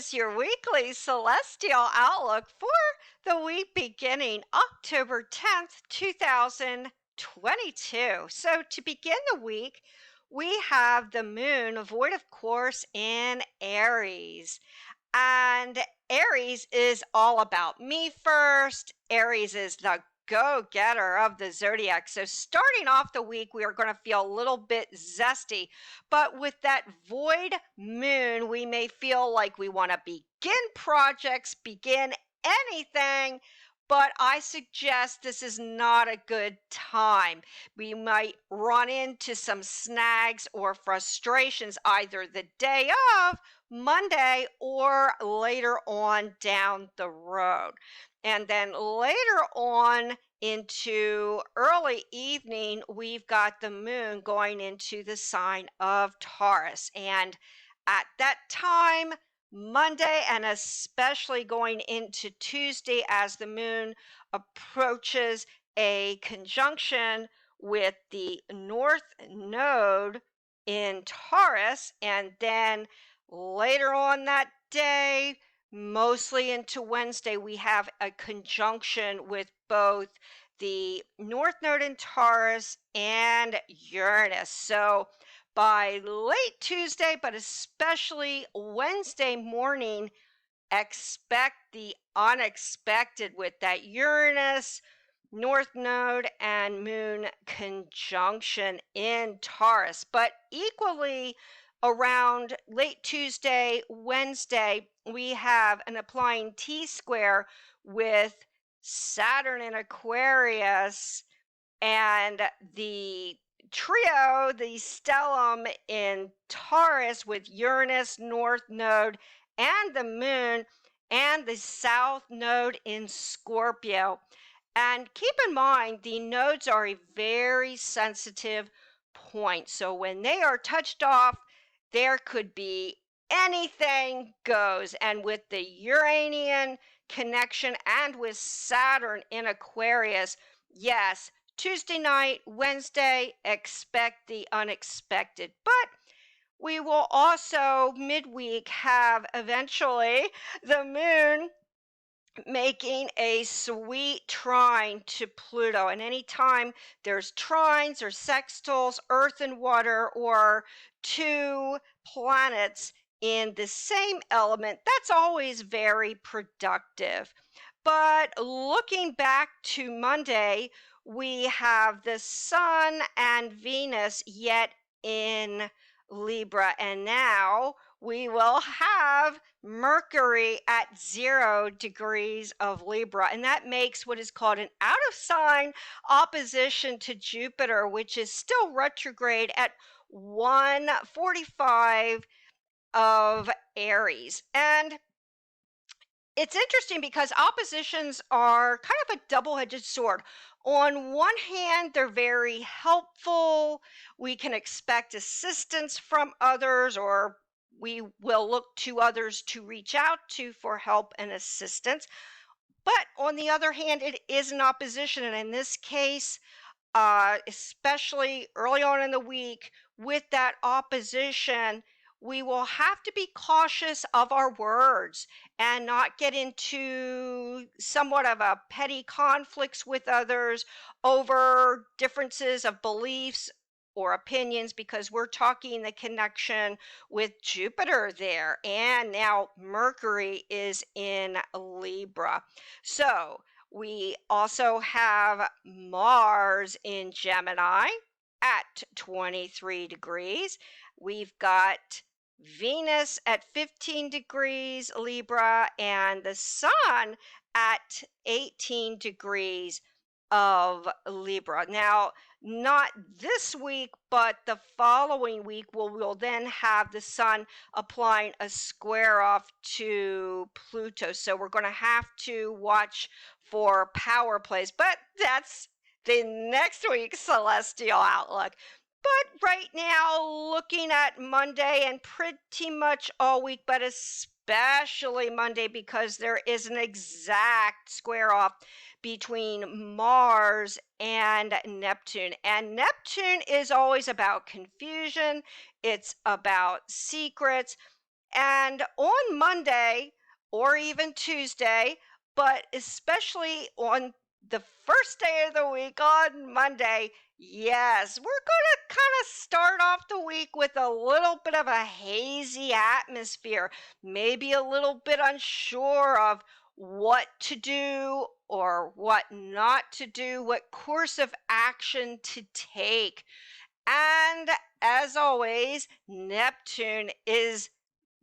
is your weekly celestial outlook for the week beginning October 10th, 2022. So, to begin the week, we have the moon, void of course, in Aries. And Aries is all about me first. Aries is the go getter of the zodiac. So, starting off the week, we are going to feel a little bit zesty. But with that void moon, we may feel like we want to begin projects, begin anything. But I suggest this is not a good time. We might run into some snags or frustrations either the day of Monday or later on down the road. And then later on into early evening, we've got the moon going into the sign of Taurus. And at that time, Monday and especially going into Tuesday, as the moon approaches a conjunction with the North Node in Taurus, and then later on that day, mostly into Wednesday, we have a conjunction with both the North Node in Taurus and Uranus. So by late Tuesday, but especially Wednesday morning, expect the unexpected with that Uranus, North Node, and Moon conjunction in Taurus. But equally, around late Tuesday, Wednesday, we have an applying T square with Saturn in Aquarius and the trio, the stellium in Taurus with Uranus, North Node, and the Moon, and the South Node in Scorpio. And keep in mind, the nodes are a very sensitive point. So when they are touched off, there could be anything goes. And with the Uranian connection and with Saturn in Aquarius, yes, Tuesday night, Wednesday, expect the unexpected. But we will also midweek have eventually the moon making a sweet trine to Pluto. And anytime there's trines or sextiles, earth and water, or two planets in the same element, that's always very productive. But looking back to Monday, we have the Sun and Venus yet in Libra, and now we will have Mercury at 0 degrees of Libra, and that makes what is called an out of sign opposition to Jupiter, which is still retrograde at 145 of Aries. And it's interesting because oppositions are kind of a double-edged sword. On one hand, they're very helpful. We can expect assistance from others, or we will look to others to reach out to for help and assistance. But on the other hand, it is an opposition. And in this case, especially early on in the week, with that opposition, we will have to be cautious of our words and not get into somewhat of a petty conflicts with others over differences of beliefs or opinions, because we're talking the connection with Jupiter there, and now Mercury is in Libra. So we also have Mars in Gemini at 23 degrees. We've got Venus at 15 degrees Libra, and the Sun at 18 degrees of Libra. Now, not this week, but the following week, we'll then have the Sun applying a square off to Pluto. So we're going to have to watch for power plays, but that's the next week's celestial outlook. But right now, looking at Monday and pretty much all week, but especially Monday, because there is an exact square off between Mars and Neptune. And Neptune is always about confusion, it's about secrets. And on Monday or even Tuesday, but especially on the first day of the week on Monday, yes, we're going to kind of start off the week with a little bit of a hazy atmosphere, maybe a little bit unsure of what to do or what not to do, what course of action to take. And as always, Neptune is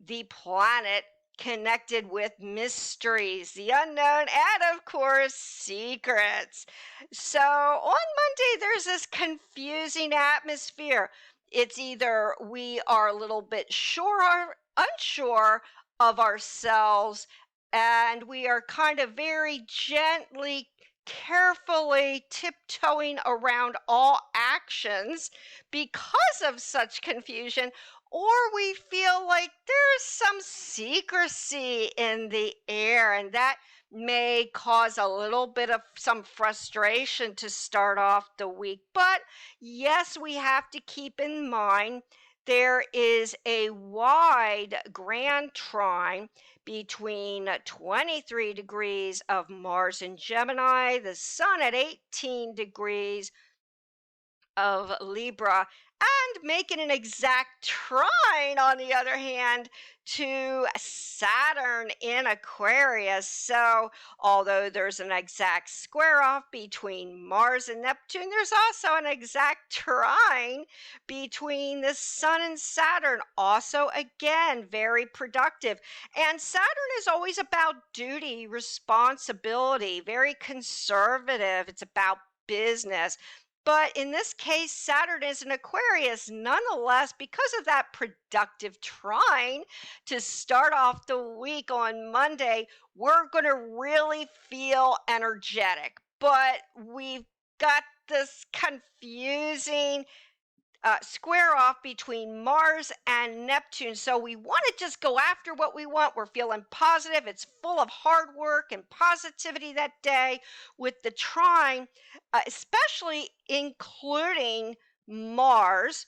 the planet connected with mysteries, the unknown, and of course, secrets. So on Monday, there's this confusing atmosphere. It's either we are a little bit sure or unsure of ourselves, and we are kind of very gently, carefully tiptoeing around all actions because of such confusion, or we feel like there's some secrecy in the air, and that may cause a little bit of some frustration to start off the week. But yes, we have to keep in mind there is a wide grand trine between 23 degrees of Mars in Gemini, the Sun at 18 degrees of Libra, and making an exact trine, on the other hand, to Saturn in Aquarius. So, although there's an exact square off between Mars and Neptune, there's also an exact trine between the Sun and Saturn. Also, again, very productive. And Saturn is always about duty, responsibility, very conservative. It's about business. But in this case, Saturn is an Aquarius. Nonetheless, because of that productive trine to start off the week on Monday, we're going to really feel energetic. But we've got this confusing square off between Mars and Neptune. So we want to just go after what we want. We're feeling positive. It's full of hard work and positivity that day with the trine, especially including Mars.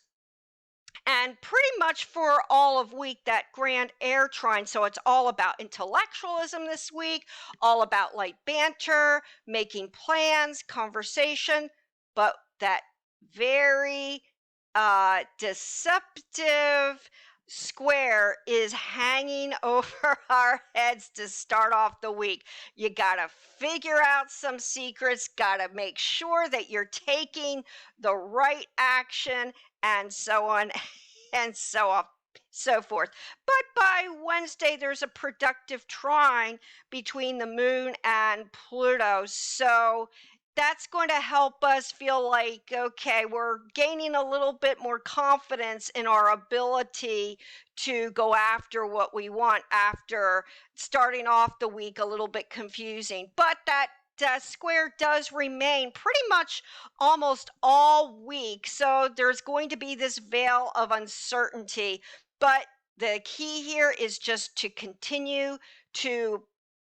And pretty much for all of week, that grand air trine. So it's all about intellectualism this week, all about light banter, making plans, conversation, but that very deceptive square is hanging over our heads to start off the week. You got to figure out some secrets, got to make sure that you're taking the right action, and so on and so on. So forth. But by Wednesday, there's a productive trine between the moon and Pluto. So that's going to help us feel like, okay, we're gaining a little bit more confidence in our ability to go after what we want after starting off the week a little bit confusing. But that square does remain pretty much almost all week. So there's going to be this veil of uncertainty. But the key here is just to continue to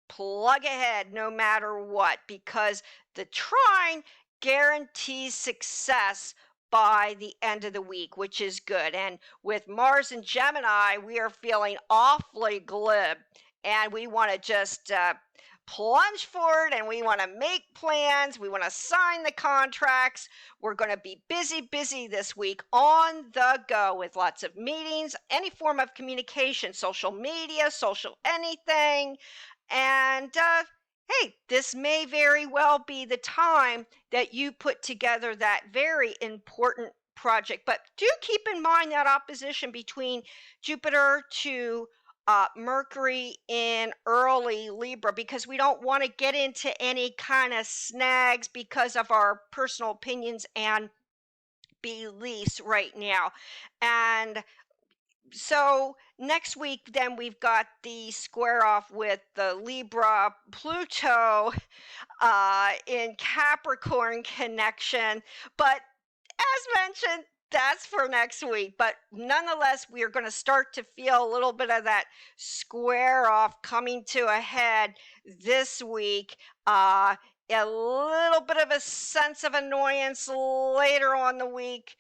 plug ahead no matter what, because the trine guarantees success by the end of the week, which is good. And with Mars and Gemini, we are feeling awfully glib, and we want to just plunge forward, and we want to make plans. We want to sign the contracts. We're going to be busy this week, on the go, with lots of meetings, any form of communication, social media, social anything. And hey, this may very well be the time that you put together that very important project. But do keep in mind that opposition between Jupiter to Mercury in early Libra, because we don't want to get into any kind of snags because of our personal opinions and beliefs right now. And so next week, then we've got the square off with the Libra Pluto in Capricorn connection. But as mentioned, that's for next week. But nonetheless, we are going to start to feel a little bit of that square off coming to a head this week. A little bit of a sense of annoyance later on the week,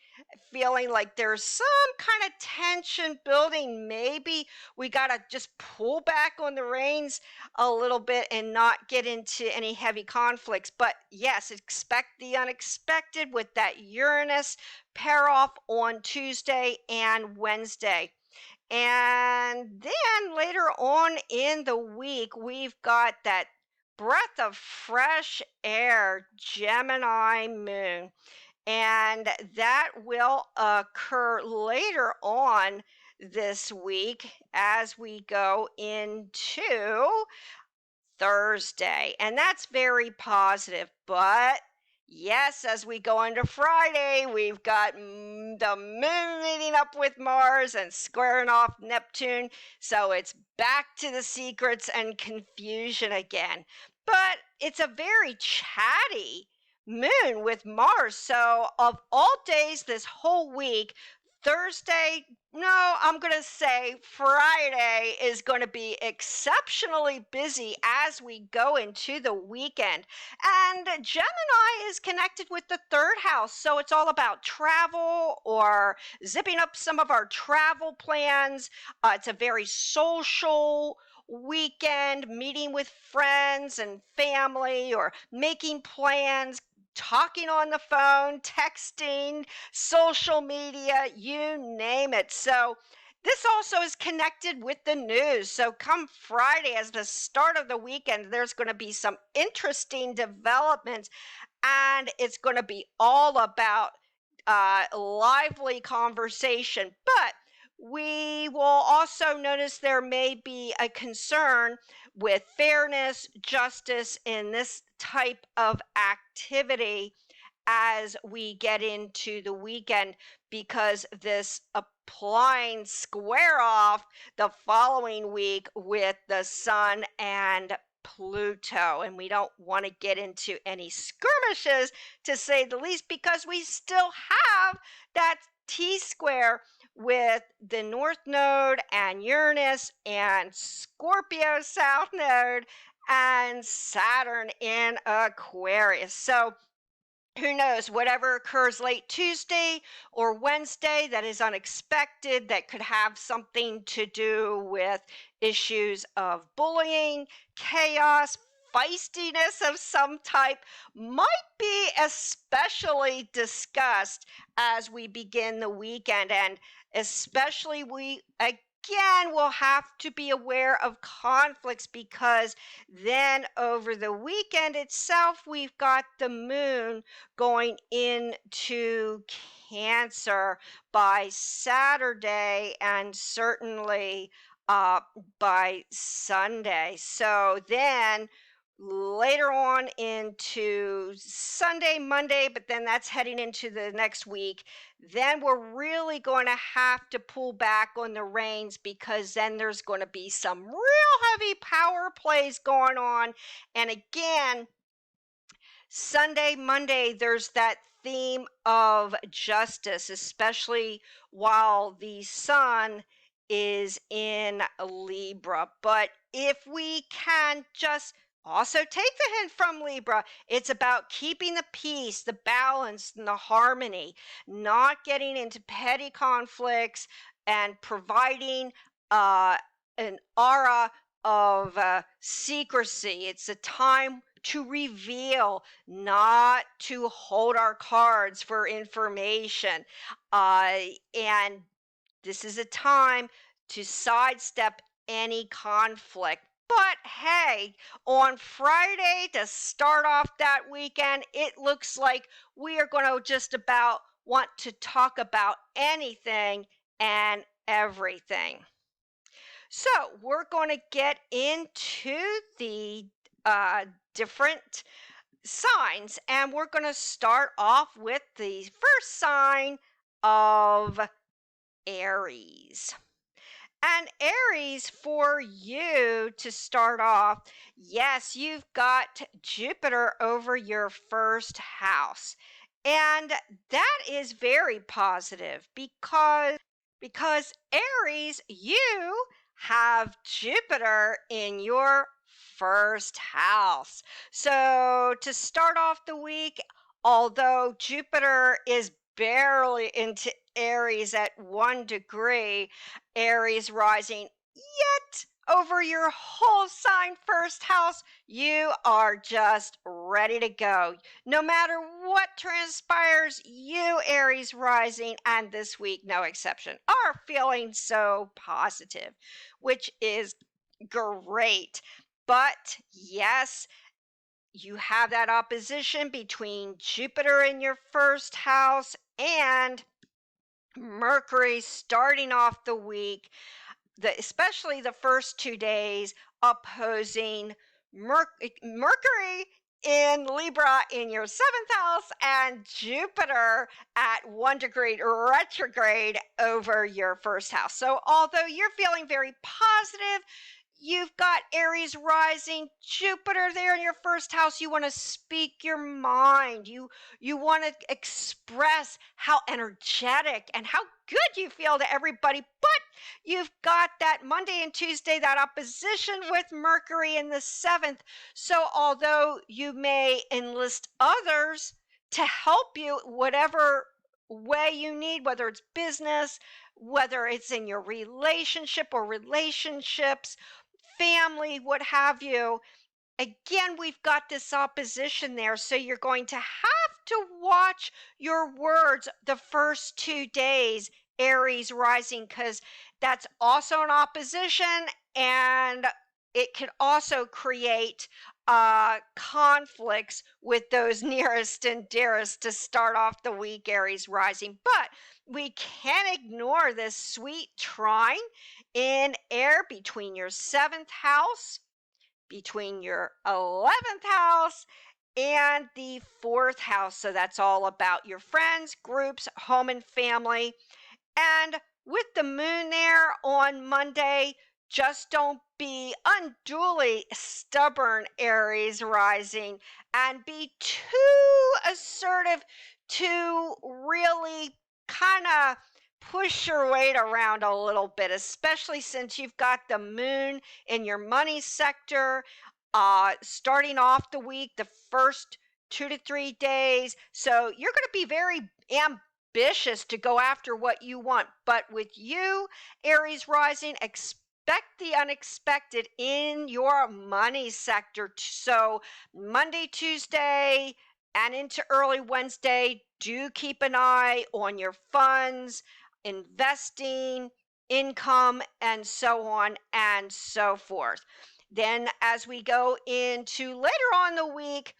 feeling like there's some kind of tension building. Maybe we got to just pull back on the reins a little bit and not get into any heavy conflicts. But yes, expect the unexpected with that Uranus pair off on Tuesday and Wednesday. And then later on in the week, we've got that breath of fresh air, Gemini moon. And that will occur later on this week as we go into Thursday. And that's very positive. But yes, as we go into Friday, we've got the moon meeting up with Mars and squaring off Neptune. So it's back to the secrets and confusion again. But it's a very chatty moon with Mars. So, of all days this whole week, Thursday, no, I'm going to say Friday is going to be exceptionally busy as we go into the weekend. And Gemini is connected with the third house. So it's all about travel or zipping up some of our travel plans. It's a very social weekend, meeting with friends and family or making plans, talking on the phone, texting, social media, you name it. So this also is connected with the news. So come Friday, as the start of the weekend, there's going to be some interesting developments, and it's going to be all about lively conversation. But we will also notice there may be a concern with fairness, justice in this type of activity as we get into the weekend, because this applying square off the following week with the Sun and Pluto. And we don't want to get into any skirmishes, to say the least, because we still have that T square with the North Node and Uranus and Scorpio South Node and Saturn in Aquarius. So who knows, whatever occurs late Tuesday or Wednesday that is unexpected, that could have something to do with issues of bullying, chaos, feistiness of some type, might be especially discussed as we begin the weekend. And especially we again will have to be aware of conflicts, because then over the weekend itself, we've got the moon going into Cancer by Saturday and certainly by Sunday. So then later on into Sunday, Monday, but then that's heading into the next week. Then we're really going to have to pull back on the reins, because then there's going to be some real heavy power plays going on. And again, Sunday, Monday, there's that theme of justice, especially while the sun is in Libra. But if we can just also take the hint from Libra, it's about keeping the peace, the balance, and the harmony, not getting into petty conflicts, and providing an aura of secrecy. It's a time to reveal, not to hold our cards for information. And this is a time to sidestep any conflict. But hey, on Friday to start off that weekend, it looks like we are going to just about want to talk about anything and everything. So we're going to get into the different signs, and we're going to start off with the first sign of Aries. And Aries, for you to start off, yes, you've got Jupiter over your first house. And that is very positive, because Aries, you have Jupiter in your first house. So to start off the week, although Jupiter is barely into Aries at 1 degree, Aries rising. Yet, over your whole sign first house, you are just ready to go. No matter what transpires, you, Aries rising, and this week, no exception, are feeling so positive, which is great. But yes, you have that opposition between Jupiter in your first house and Mercury starting off the week, especially the first 2 days, opposing Mercury in Libra in your seventh house and Jupiter at 1 degree retrograde over your first house. So, although you're feeling very positive, you've got Aries rising, Jupiter there in your first house. You want to speak your mind. You want to express how energetic and how good you feel to everybody. But you've got that Monday and Tuesday, that opposition with Mercury in the seventh. So although you may enlist others to help you, whatever way you need, whether it's business, whether it's in your relationship or relationships, family, what have you. Again, we've got this opposition there. So you're going to have to watch your words the first 2 days, Aries rising, because that's also an opposition, and it can also create conflicts with those nearest and dearest to start off the week, Aries rising. But we can't ignore this sweet trine in air between your seventh house, between your 11th house, and the fourth house. So that's all about your friends, groups, home, and family. And with the moon there on Monday, just don't be unduly stubborn, Aries rising, and be too assertive to really kind of push your weight around a little bit, especially since you've got the moon in your money sector, starting off the week, the first 2 to 3 days. So you're going to be very ambitious to go after what you want. But with you, Aries rising, expect the unexpected in your money sector. So Monday, Tuesday, and into early Wednesday, do keep an eye on your funds, investing, income, and so on and so forth. Then, as we go into later on the week,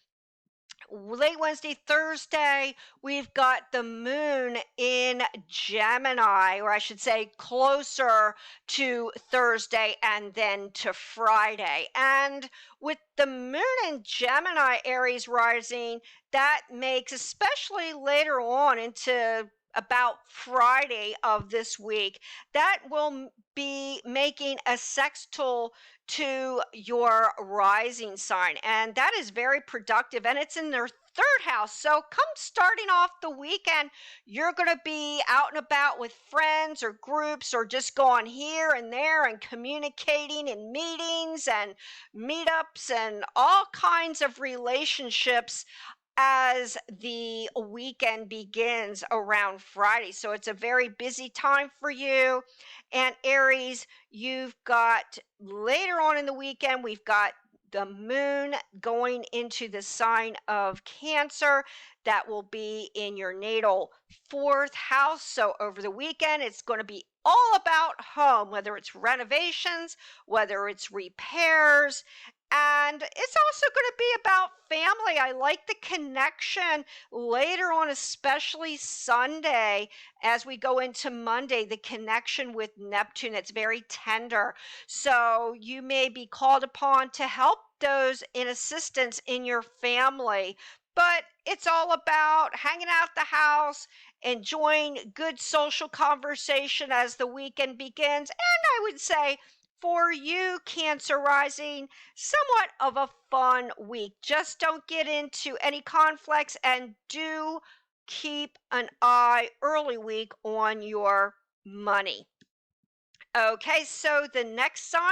late Wednesday, Thursday, we've got the moon in Gemini, or I should say closer to Thursday and then to Friday. And with the moon in Gemini, Aries rising, that makes, especially later on into about Friday of this week, that will be making a sextile to your rising sign. And that is very productive, and it's in their third house. So come starting off the weekend, you're going to be out and about with friends or groups, or just going here and there and communicating in meetings and meetups and all kinds of relationships as the weekend begins around Friday. So it's a very busy time for you. And Aries, you've got later on in the weekend, we've got the moon going into the sign of Cancer. That will be in your natal fourth house. So over the weekend, it's going to be all about home, whether it's renovations, whether it's repairs, and it's also going to be about family. I like the connection later on, especially Sunday, as we go into Monday, the connection with Neptune. It's very tender. So you may be called upon to help those in assistance in your family. But it's all about hanging out the house, enjoying good social conversation as the weekend begins. And I would say, for you, Cancer rising, somewhat of a fun week. Just don't get into any conflicts, and do keep an eye early week on your money. Okay, so the next sign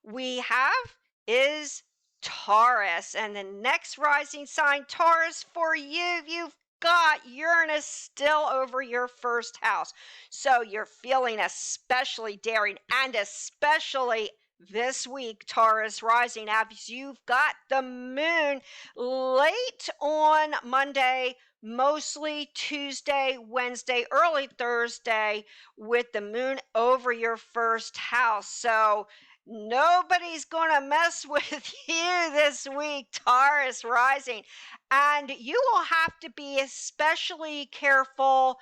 we have is Taurus, and the next rising sign, Taurus, for you, you've got Uranus still over your first house. So you're feeling especially daring, and especially this week, Taurus rising, as you've got the moon late on Monday, mostly Tuesday, Wednesday, early Thursday, with the moon over your first house. So nobody's going to mess with you this week, Taurus rising. And you will have to be especially careful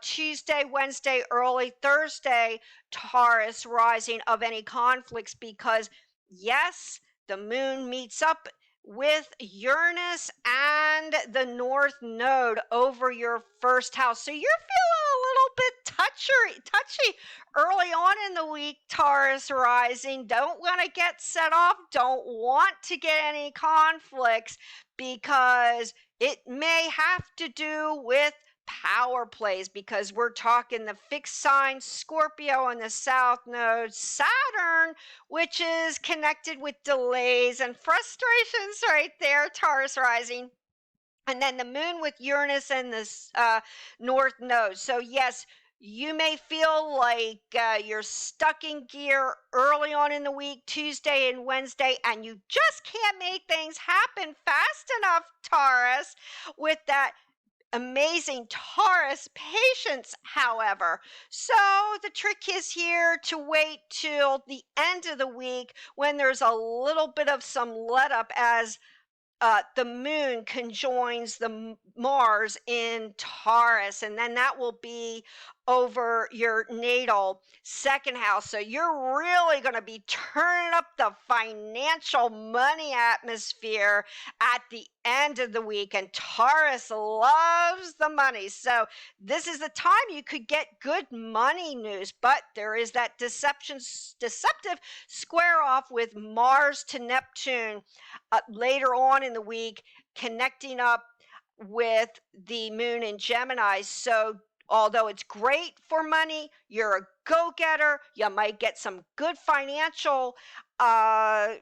Tuesday, Wednesday, early Thursday, Taurus rising, of any conflicts, because yes, the moon meets up with Uranus and the North Node over your first house. So you're feeling a little bit touchy early on in the week, Taurus rising. Don't want to get set off. Don't want to get any conflicts, because it may have to do with power plays, because we're talking the fixed sign Scorpio and the South Node Saturn, which is connected with delays and frustrations right there, Taurus rising. And then the moon with Uranus and this North Node. So yes, you may feel like you're stuck in gear early on in the week, Tuesday and Wednesday, and you just can't make things happen fast enough, Taurus, with that amazing Taurus patience, however. So the trick is here to wait till the end of the week, when there's a little bit of some let up, as the moon conjoins the Mars in Taurus, and then that will be over your natal second house. So you're really going to be turning up the financial money atmosphere at the end of the week, and Taurus loves the money. So this is the time you could get good money news, but there is that deceptive square off with Mars to Neptune later on in the week, connecting up with the moon in Gemini. So although it's great for money, you're a go-getter, you might get some good financial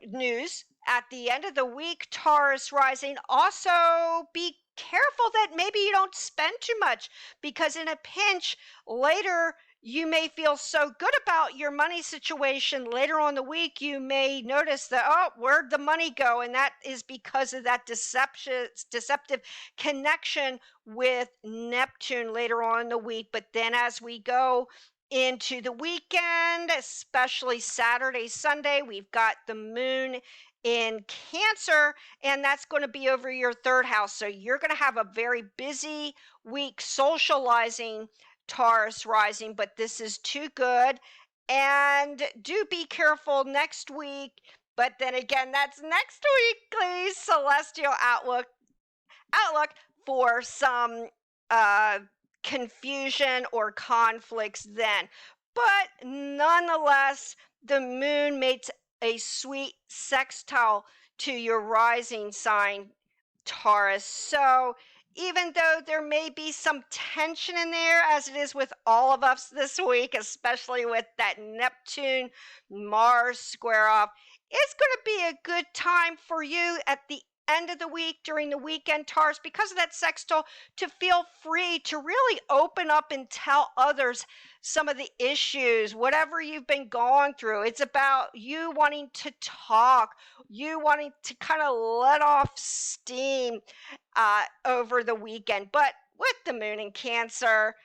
news at the end of the week, Taurus rising. Also be careful that maybe you don't spend too much, because in a pinch later, you may feel so good about your money situation. Later on the week, you may notice that, oh, where'd the money go? And that is because of that deceptive connection with Neptune later on in the week. But then as we go into the weekend, especially Saturday, Sunday, we've got the moon in Cancer, and that's going to be over your third house. So you're going to have a very busy week socializing, Taurus rising, but this is too good. And do be careful next week. But then again, that's next weekly celestial outlook for some confusion or conflicts then. But nonetheless, the moon makes a sweet sextile to your rising sign, Taurus. So even though there may be some tension in there, as it is with all of us this week, especially with that Neptune Mars square off, it's going to be a good time for you at the end of the week, during the weekend, Taurus, because of that sextile, to feel free to really open up and tell others some of the issues, whatever you've been going through. It's about you wanting to talk, you wanting to kind of let off steam over the weekend. But with the moon in Cancer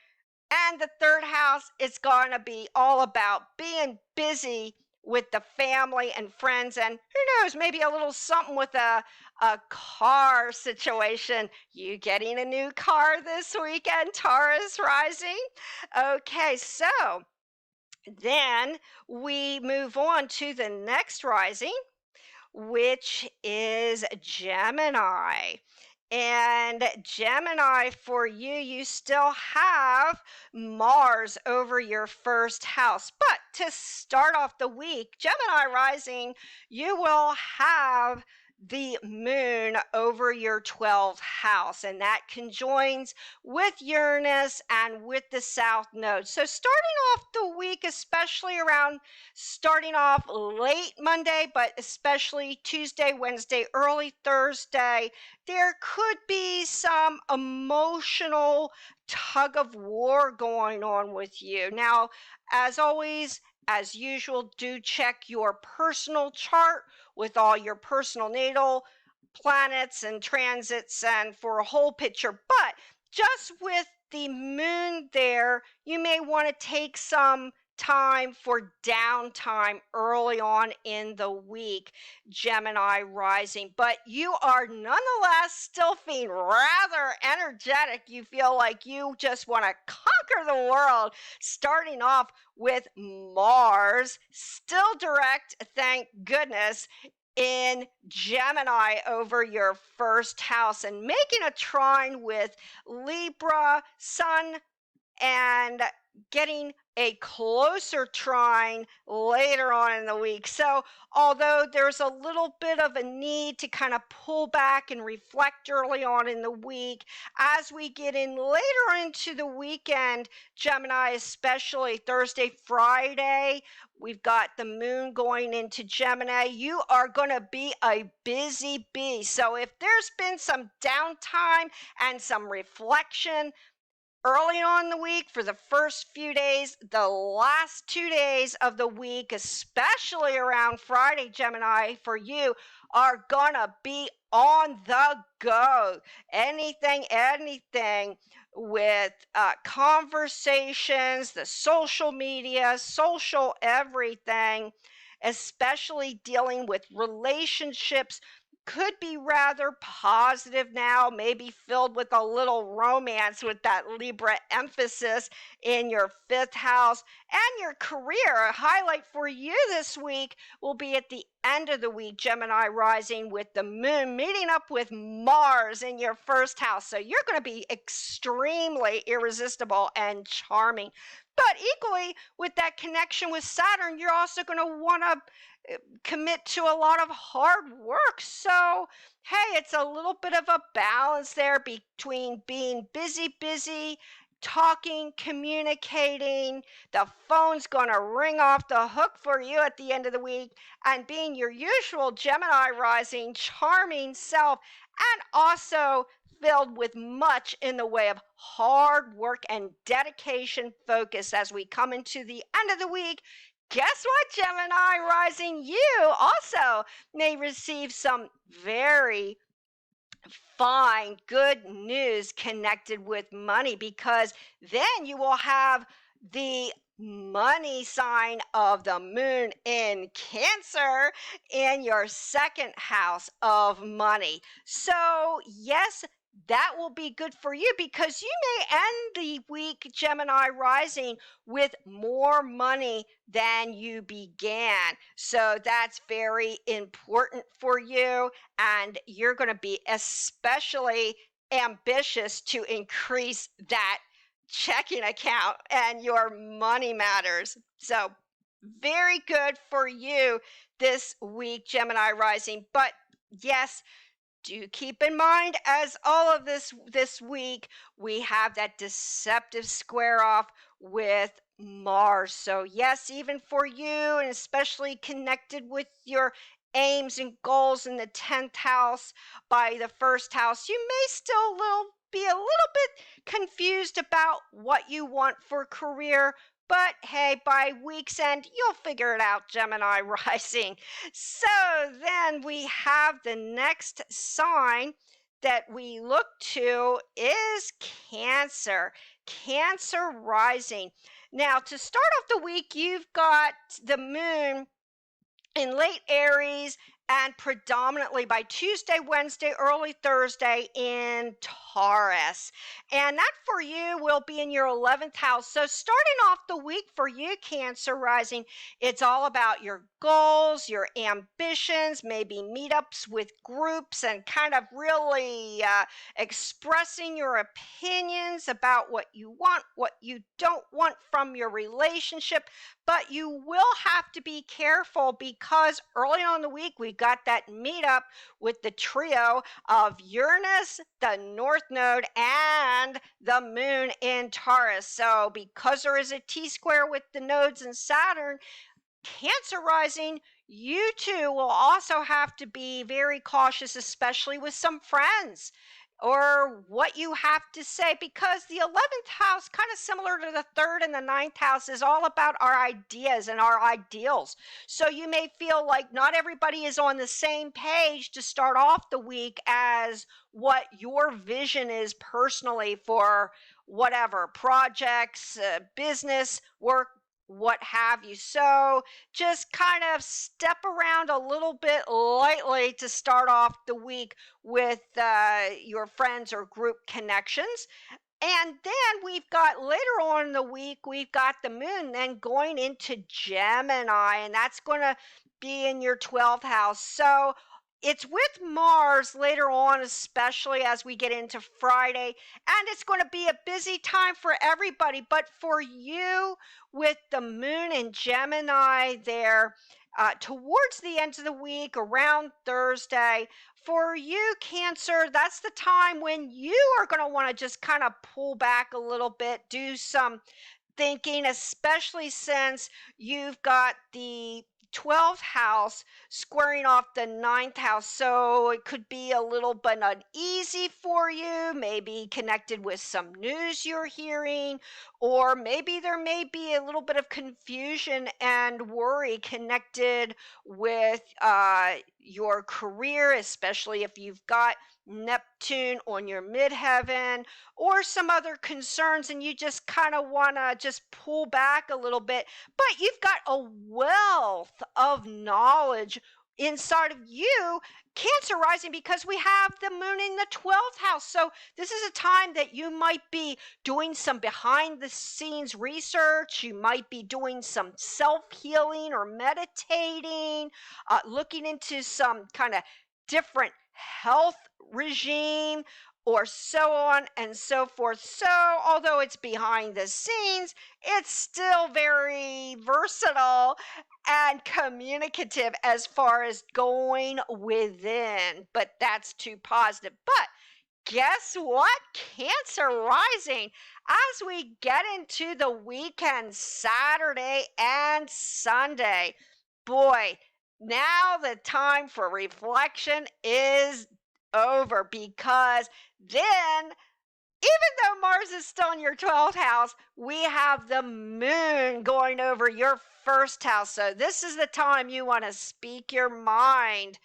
and the third house, it's going to be all about being busy with the family and friends, and who knows, maybe a little something with a car situation. You getting a new car this weekend, Taurus rising? Okay, so then we move on to the next rising, which is Gemini. And Gemini, for you, you still have Mars over your first house. But to start off the week, Gemini rising, you will have the moon over your 12th house, and that conjoins with Uranus and with the south node. So starting off the week, especially around starting off late Monday, but especially Tuesday, Wednesday, early Thursday, there could be some emotional tug of war going on with you. Now, as always, as usual, do check your personal chart with all your personal natal planets and transits and for a whole picture. But just with the moon there, you may want to take some time for downtime early on in the week, Gemini rising. But you are nonetheless still feeling rather energetic. You feel like you just want to conquer the world, starting off with Mars, still direct, thank goodness, in Gemini over your first house and making a trine with Libra, Sun, and getting a closer trine later on in the week. So, although there's a little bit of a need to kind of pull back and reflect early on in the week, as we get in later into the weekend, Gemini, especially Thursday, Friday, we've got the moon going into Gemini. You are going to be a busy bee. So, if there's been some downtime and some reflection, early on in the week for the first few days, the last 2 days of the week, especially around Friday, Gemini, for you are gonna be on the go. Anything with conversations, the social media, social everything, especially dealing with relationships, could be rather positive now, maybe filled with a little romance with that Libra emphasis in your fifth house. And your career, a highlight for you this week will be at the end of the week, Gemini rising, with the moon meeting up with Mars in your first house. So you're going to be extremely irresistible and charming. But equally, with that connection with Saturn, you're also going to want to commit to a lot of hard work. So, hey, it's a little bit of a balance there between being busy, talking, communicating. The phone's going to ring off the hook for you at the end of the week, and being your usual Gemini rising, charming self, and also filled with much in the way of hard work and dedication focus as we come into the end of the week. Guess what, Gemini rising? You also may receive some very fine, good news connected with money, because then you will have the money sign of the moon in Cancer in your second house of money. So, yes, that will be good for you because you may end the week, Gemini rising, with more money than you began. So that's very important for you. And you're going to be especially ambitious to increase that checking account and your money matters. So, very good for you this week, Gemini rising. But yes, do keep in mind, as all of this week, we have that deceptive square off with Mars. So yes, even for you, and especially connected with your aims and goals in the 10th house by the first house, you may still be a little bit confused about what you want for career. But hey, by week's end, you'll figure it out, Gemini rising. So then we have the next sign that we look to is Cancer. Cancer rising. Now, to start off the week, you've got the moon in late Aries and predominantly by Tuesday, Wednesday, early Thursday in Taurus. And that for you will be in your 11th house. So starting off the week for you, Cancer rising, it's all about your goals, your ambitions, maybe meetups with groups, and kind of really expressing your opinions about what you want, what you don't want from your relationship. But you will have to be careful because early on in the week, we got that meetup with the trio of Uranus, the North Node, and the Moon in Taurus. So, because there is a T square with the nodes in Saturn, Cancer rising, you too will also have to be very cautious, especially with some friends or what you have to say, because the 11th house, kind of similar to the third and the ninth house, is all about our ideas and our ideals. So you may feel like not everybody is on the same page to start off the week as what your vision is personally for whatever projects, business, work, what have you. So just kind of step around a little bit lightly to start off the week with your friends or group connections. And then we've got later on in the week, we've got the moon then going into Gemini, and that's going to be in your 12th house. So it's with Mars later on, especially as we get into Friday, and it's going to be a busy time for everybody. But for you, with the moon in Gemini there, towards the end of the week, around Thursday, for you, Cancer, that's the time when you are going to want to just kind of pull back a little bit, do some thinking, especially since you've got the 12th house squaring off the ninth house. So it could be a little bit uneasy for you, maybe connected with some news you're hearing, or maybe there may be a little bit of confusion and worry connected with your career, especially if you've got Neptune on your midheaven or some other concerns and you just kind of want to just pull back a little bit. But you've got a wealth of knowledge inside of you, Cancer rising, because we have the moon in the 12th house. So this is a time that you might be doing some behind the scenes research. You might be doing some self-healing or meditating, looking into some kind of different health regime or so on and so forth. So although it's behind the scenes, it's still very versatile and communicative as far as going within, but that's too positive. But guess what? Cancer rising, as we get into the weekend, Saturday and Sunday, boy, now the time for reflection is over, because then, even though Mars is still in your 12th house, we have the moon going over your first house. So this is the time you want to speak your mind,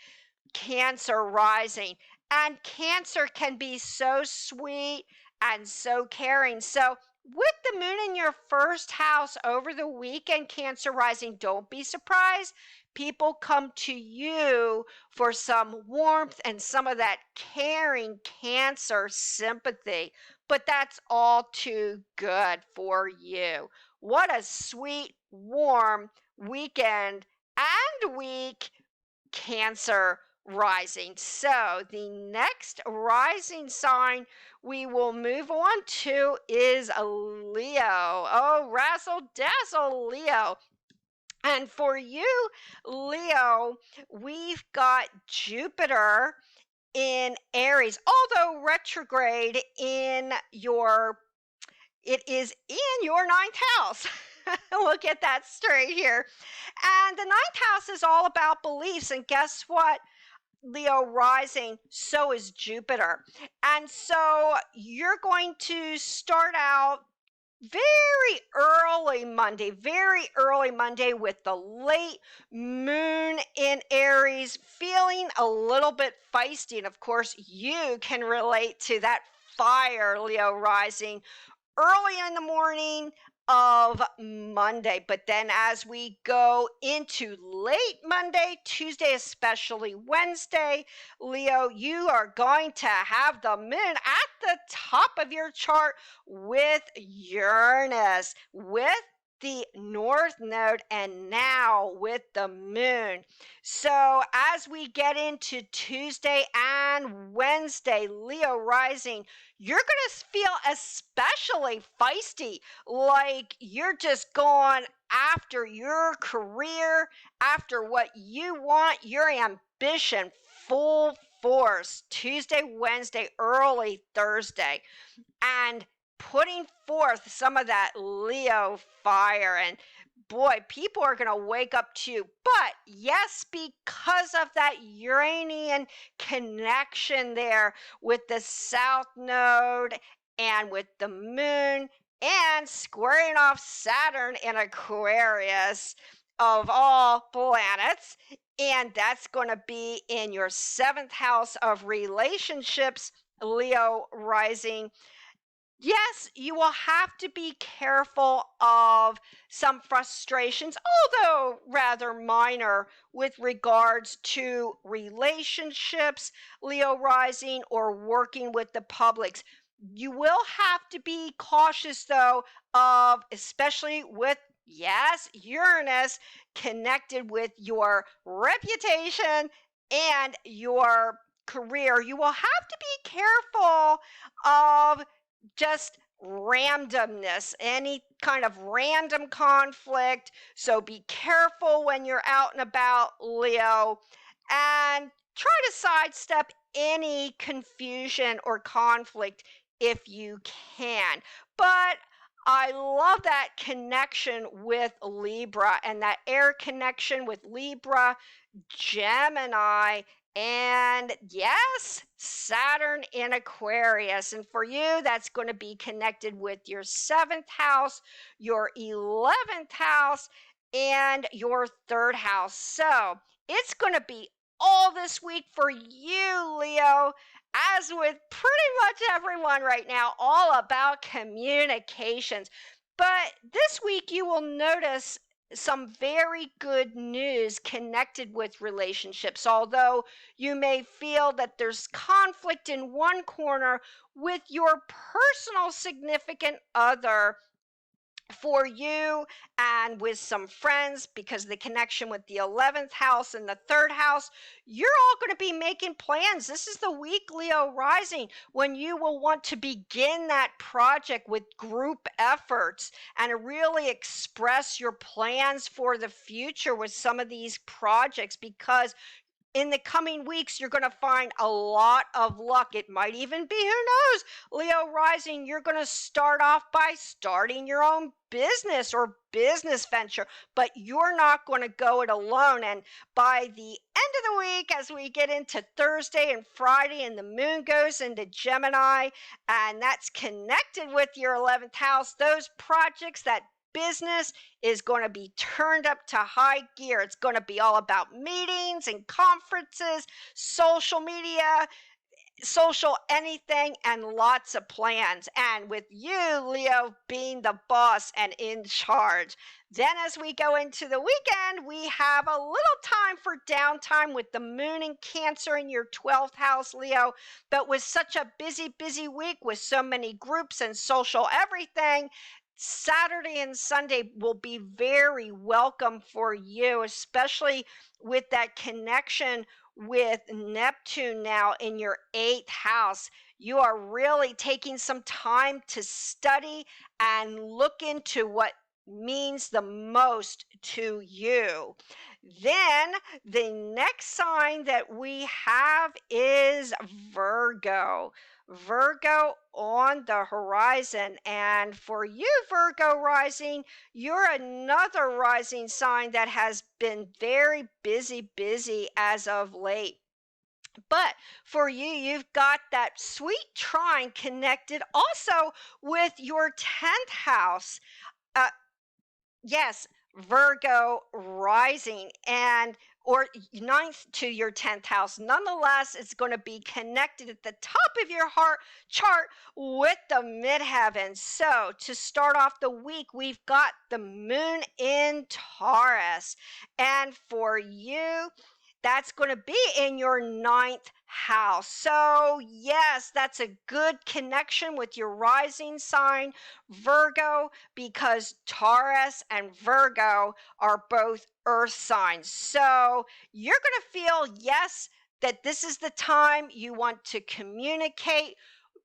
Cancer rising. And Cancer can be so sweet and so caring. So with the moon in your first house over the weekend, Cancer rising, don't be surprised. People come to you for some warmth and some of that caring Cancer sympathy. But that's all too good for you. What a sweet, warm weekend and week, Cancer rising. So the next rising sign we will move on to is Leo. Oh, razzle dazzle, Leo. And for you, Leo, we've got Jupiter in Aries, although retrograde it is in your ninth house. We'll get that straight here. And the ninth house is all about beliefs. And guess what? Leo rising, so is Jupiter. And so you're going to start out very early Monday with the late moon in Aries, feeling a little bit feisty. And of course, you can relate to that fire, Leo rising, early in the morning of Monday. But then as we go into late Monday, Tuesday, especially Wednesday, Leo, you are going to have the moon at the top of your chart with Uranus, with the North Node and now with the Moon. So as we get into Tuesday and Wednesday, Leo rising, you're going to feel especially feisty, like you're just going after your career, after what you want, your ambition, full force, Tuesday, Wednesday, early Thursday, and putting forth some of that Leo fire. And boy, people are going to wake up to you. But yes, because of that Uranian connection there with the South Node and with the Moon and squaring off Saturn in Aquarius of all planets. And that's going to be in your seventh house of relationships, Leo rising. Yes, you will have to be careful of some frustrations, although rather minor, with regards to relationships, Leo rising, or working with the publics. You will have to be cautious, though, of especially with, yes, Uranus connected with your reputation and your career. You will have to be careful of just randomness, any kind of random conflict. So be careful when you're out and about, Leo, and try to sidestep any confusion or conflict if you can. But I love that connection with Libra and that air connection with Libra, Gemini, and yes, Saturn in Aquarius. And for you, that's going to be connected with your seventh house, your 11th house, and your third house. So it's going to be all this week for you, Leo, as with pretty much everyone right now, all about communications. But this week, you will notice some very good news connected with relationships, although you may feel that there's conflict in one corner with your personal significant other for you and with some friends, because the connection with the 11th house and the third house, you're all going to be making plans. This is the week, Leo rising, when you will want to begin that project with group efforts and really express your plans for the future with some of these projects, because in the coming weeks, you're going to find a lot of luck. It might even be, who knows, Leo rising, you're going to start off by starting your own business or business venture, but you're not going to go it alone. And by the end of the week, as we get into Thursday and Friday, and the moon goes into Gemini, and that's connected with your 11th house, those projects, that business is going to be turned up to high gear. It's going to be all about meetings and conferences, social media, social anything, and lots of plans. And with you, Leo, being the boss and in charge. Then as we go into the weekend, we have a little time for downtime with the moon in Cancer in your 12th house, Leo. But with such a busy week with so many groups and social everything, Saturday and Sunday will be very welcome for you, especially with that connection with Neptune now in your 8th house. You are really taking some time to study and look into what means the most to you. Then the next sign that we have is Virgo. Virgo on the horizon. And for you, Virgo rising, you're another rising sign that has been very busy as of late. But for you, you've got that sweet trine connected also with your 10th house. Uh, yes, Virgo rising, and or ninth to your 10th house. Nonetheless, it's going to be connected at the top of your heart chart with the midheavens. So to start off the week, we've got the moon in Taurus. And for you, That's going to be in your ninth house. So, yes, that's a good connection with your rising sign, Virgo, because Taurus and Virgo are both earth signs. So, you're going to feel, yes, that this is the time you want to communicate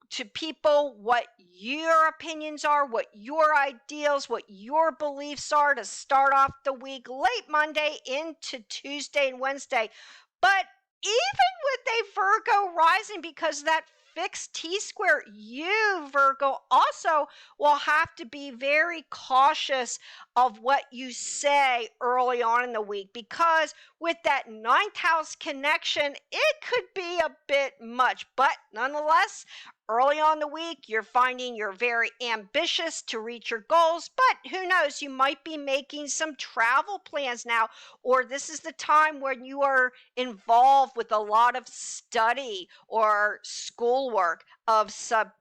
to people what your opinions are, what your ideals, what your beliefs are to start off the week, late Monday into Tuesday and Wednesday. But even with a Virgo rising, because that fixed T square, you, Virgo, also will have to be very cautious of what you say early on in the week, because with that ninth house connection, it could be a bit much. But nonetheless, early on the week, you're finding you're very ambitious to reach your goals, but who knows, you might be making some travel plans now, or this is the time when you are involved with a lot of study or schoolwork of some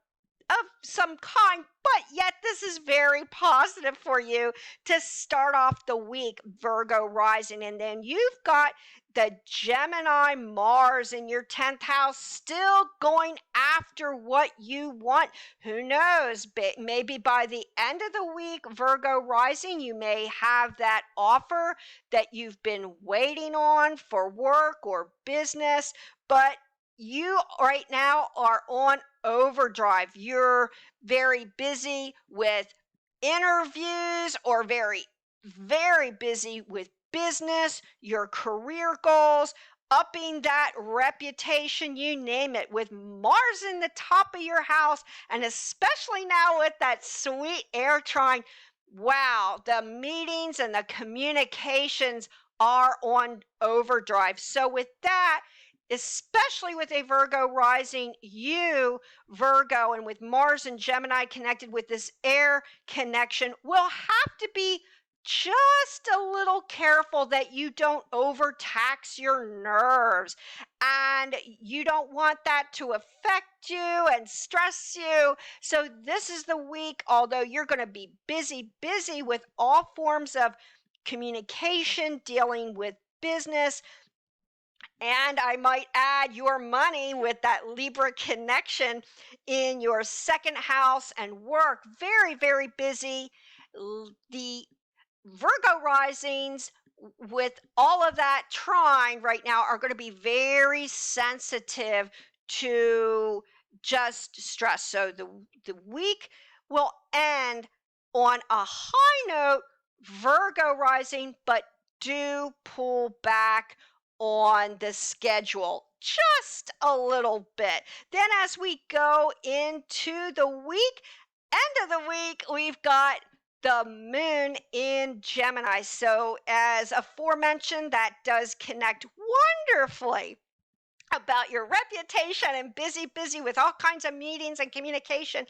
kind, but yet this is very positive for you to start off the week, Virgo rising. And then you've got the Gemini Mars in your 10th house still going after what you want. Who knows? Maybe by the end of the week, Virgo rising, you may have that offer that you've been waiting on for work or business, but you right now are on overdrive. You're very busy with interviews or very busy with business, your career goals, upping that reputation, you name it, with Mars in the top of your house, and especially now with that sweet air trine. Wow, the meetings and the communications are on overdrive. So with that, especially with a Virgo rising, you, Virgo, and with Mars and Gemini connected with this air connection, will have to be just a little careful that you don't overtax your nerves. And you don't want that to affect you and stress you. So, this is the week, although you're going to be busy with all forms of communication, dealing with business, and I might add your money with that Libra connection in your second house and work. Very, very busy. The Virgo risings with all of that trine right now are going to be very sensitive to just stress. So the week will end on a high note, Virgo rising, but do pull back on the schedule just a little bit. Then as we go into the week, end of the week, we've got the moon in Gemini. So as aforementioned, that does connect wonderfully about your reputation and busy with all kinds of meetings and communication.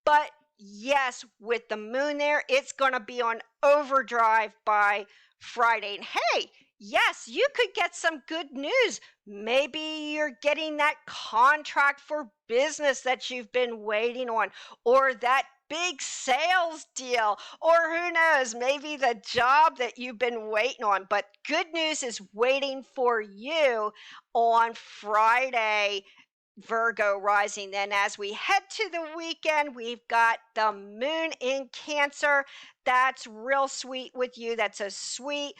But yes, with the moon there, it's going to be on overdrive by Friday. And hey, yes, you could get some good news. Maybe you're getting that contract for business that you've been waiting on, or that big sales deal, or who knows, maybe the job that you've been waiting on. But good news is waiting for you on Friday, Virgo rising. Then as we head to the weekend, we've got the moon in Cancer. That's real sweet with you. That's a sweet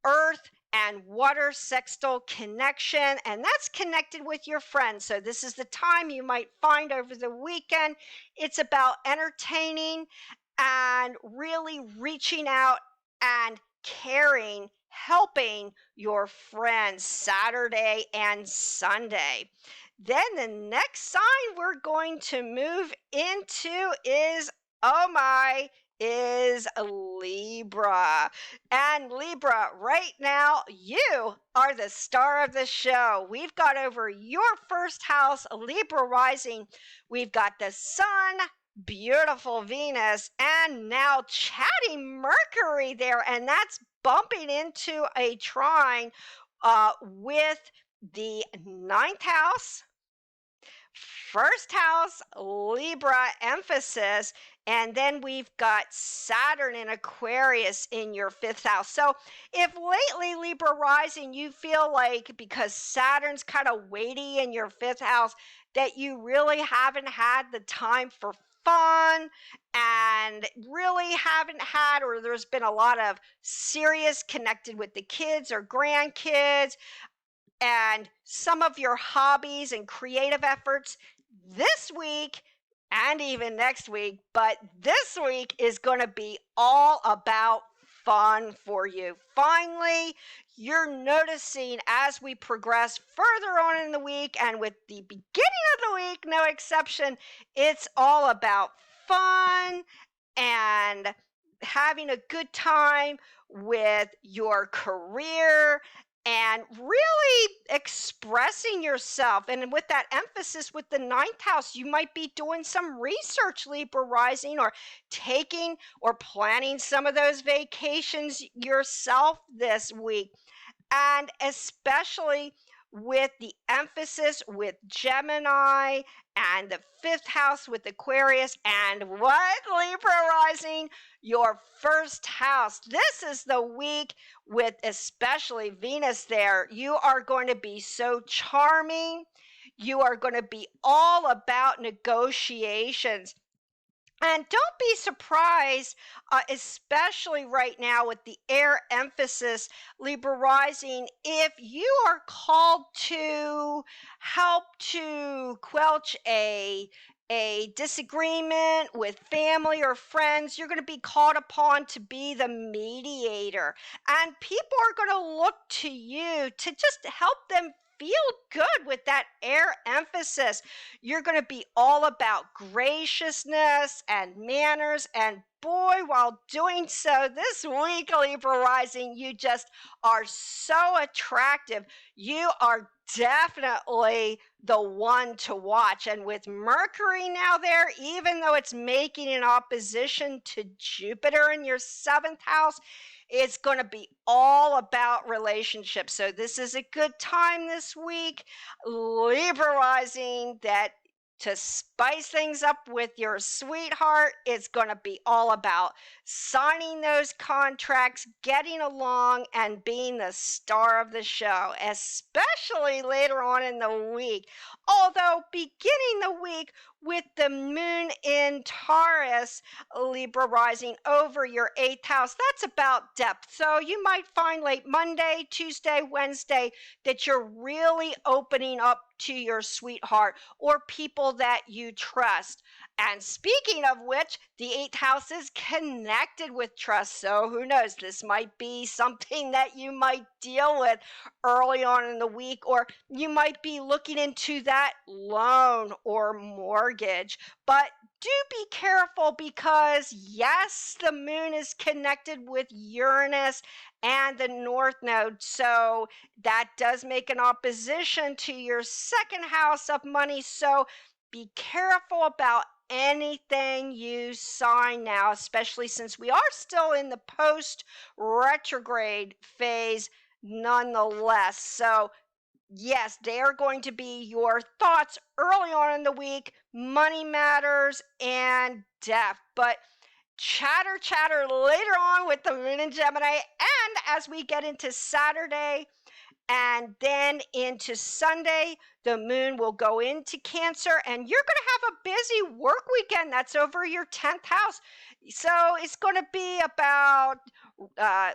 earth and water sextile connection, and that's connected with your friends. So this is the time you might find over the weekend. It's about entertaining and really reaching out and caring, helping your friends Saturday and Sunday. Then the next sign we're going to move into is, oh my, is Libra. And Libra, right now, you are the star of the show. We've got over your first house, Libra rising. We've got the sun, beautiful Venus, and now chatty Mercury there. And that's bumping into a trine with the ninth house, First house, Libra emphasis, and then we've got Saturn in Aquarius in your fifth house. So if lately, Libra rising, you feel like because Saturn's kind of weighty in your fifth house, that you really haven't had the time for fun and really haven't had, or there's been a lot of serious connected with the kids or grandkids and some of your hobbies and creative efforts this week and even next week, but this week is going to be all about fun for you. Finally, you're noticing as we progress further on in the week, and with the beginning of the week, no exception, it's all about fun and having a good time with your career and really expressing yourself. And with that emphasis with the ninth house, you might be doing some research, Libra rising, or taking or planning some of those vacations yourself this week. And especially with the emphasis with Gemini and the fifth house with Aquarius and what, Libra rising? Your first house. This is the week with especially Venus there. You are going to be so charming. You are going to be all about negotiations. And don't be surprised, especially right now with the air emphasis, Libra rising, if you are called to help to quelch a disagreement with family or friends, you're going to be called upon to be the mediator. And people are going to look to you to just help them feel good with that air emphasis. You're going to be all about graciousness and manners. And boy, while doing so this week, Libra rising, you just are so attractive. You are definitely the one to watch. And with Mercury now there, even though it's making an opposition to Jupiter in your seventh house, it's going to be all about relationships. So this is a good time this week, Libra rising, that to spice things up with your sweetheart, it's going to be all about signing those contracts, getting along, and being the star of the show, especially later on in the week. Although beginning the week with the moon in Taurus, Libra rising over your eighth house, that's about depth. So you might find late Monday, Tuesday, Wednesday that you're really opening up to your sweetheart or people that you trust. And speaking of which, the eighth house is connected with trust. So who knows? This might be something that you might deal with early on in the week, or you might be looking into that loan or mortgage. But do be careful because, yes, the moon is connected with Uranus and the North Node. So that does make an opposition to your second house of money. So be careful about anything you sign now, especially since we are still in the post retrograde phase nonetheless. So yes, they are going to be your thoughts early on in the week, money matters and death. But chatter, chatter later on with the moon in Gemini. And as we get into Saturday and then into Sunday, the moon will go into Cancer, and you're going to have a busy work weekend. That's over your 10th house. So it's going to be about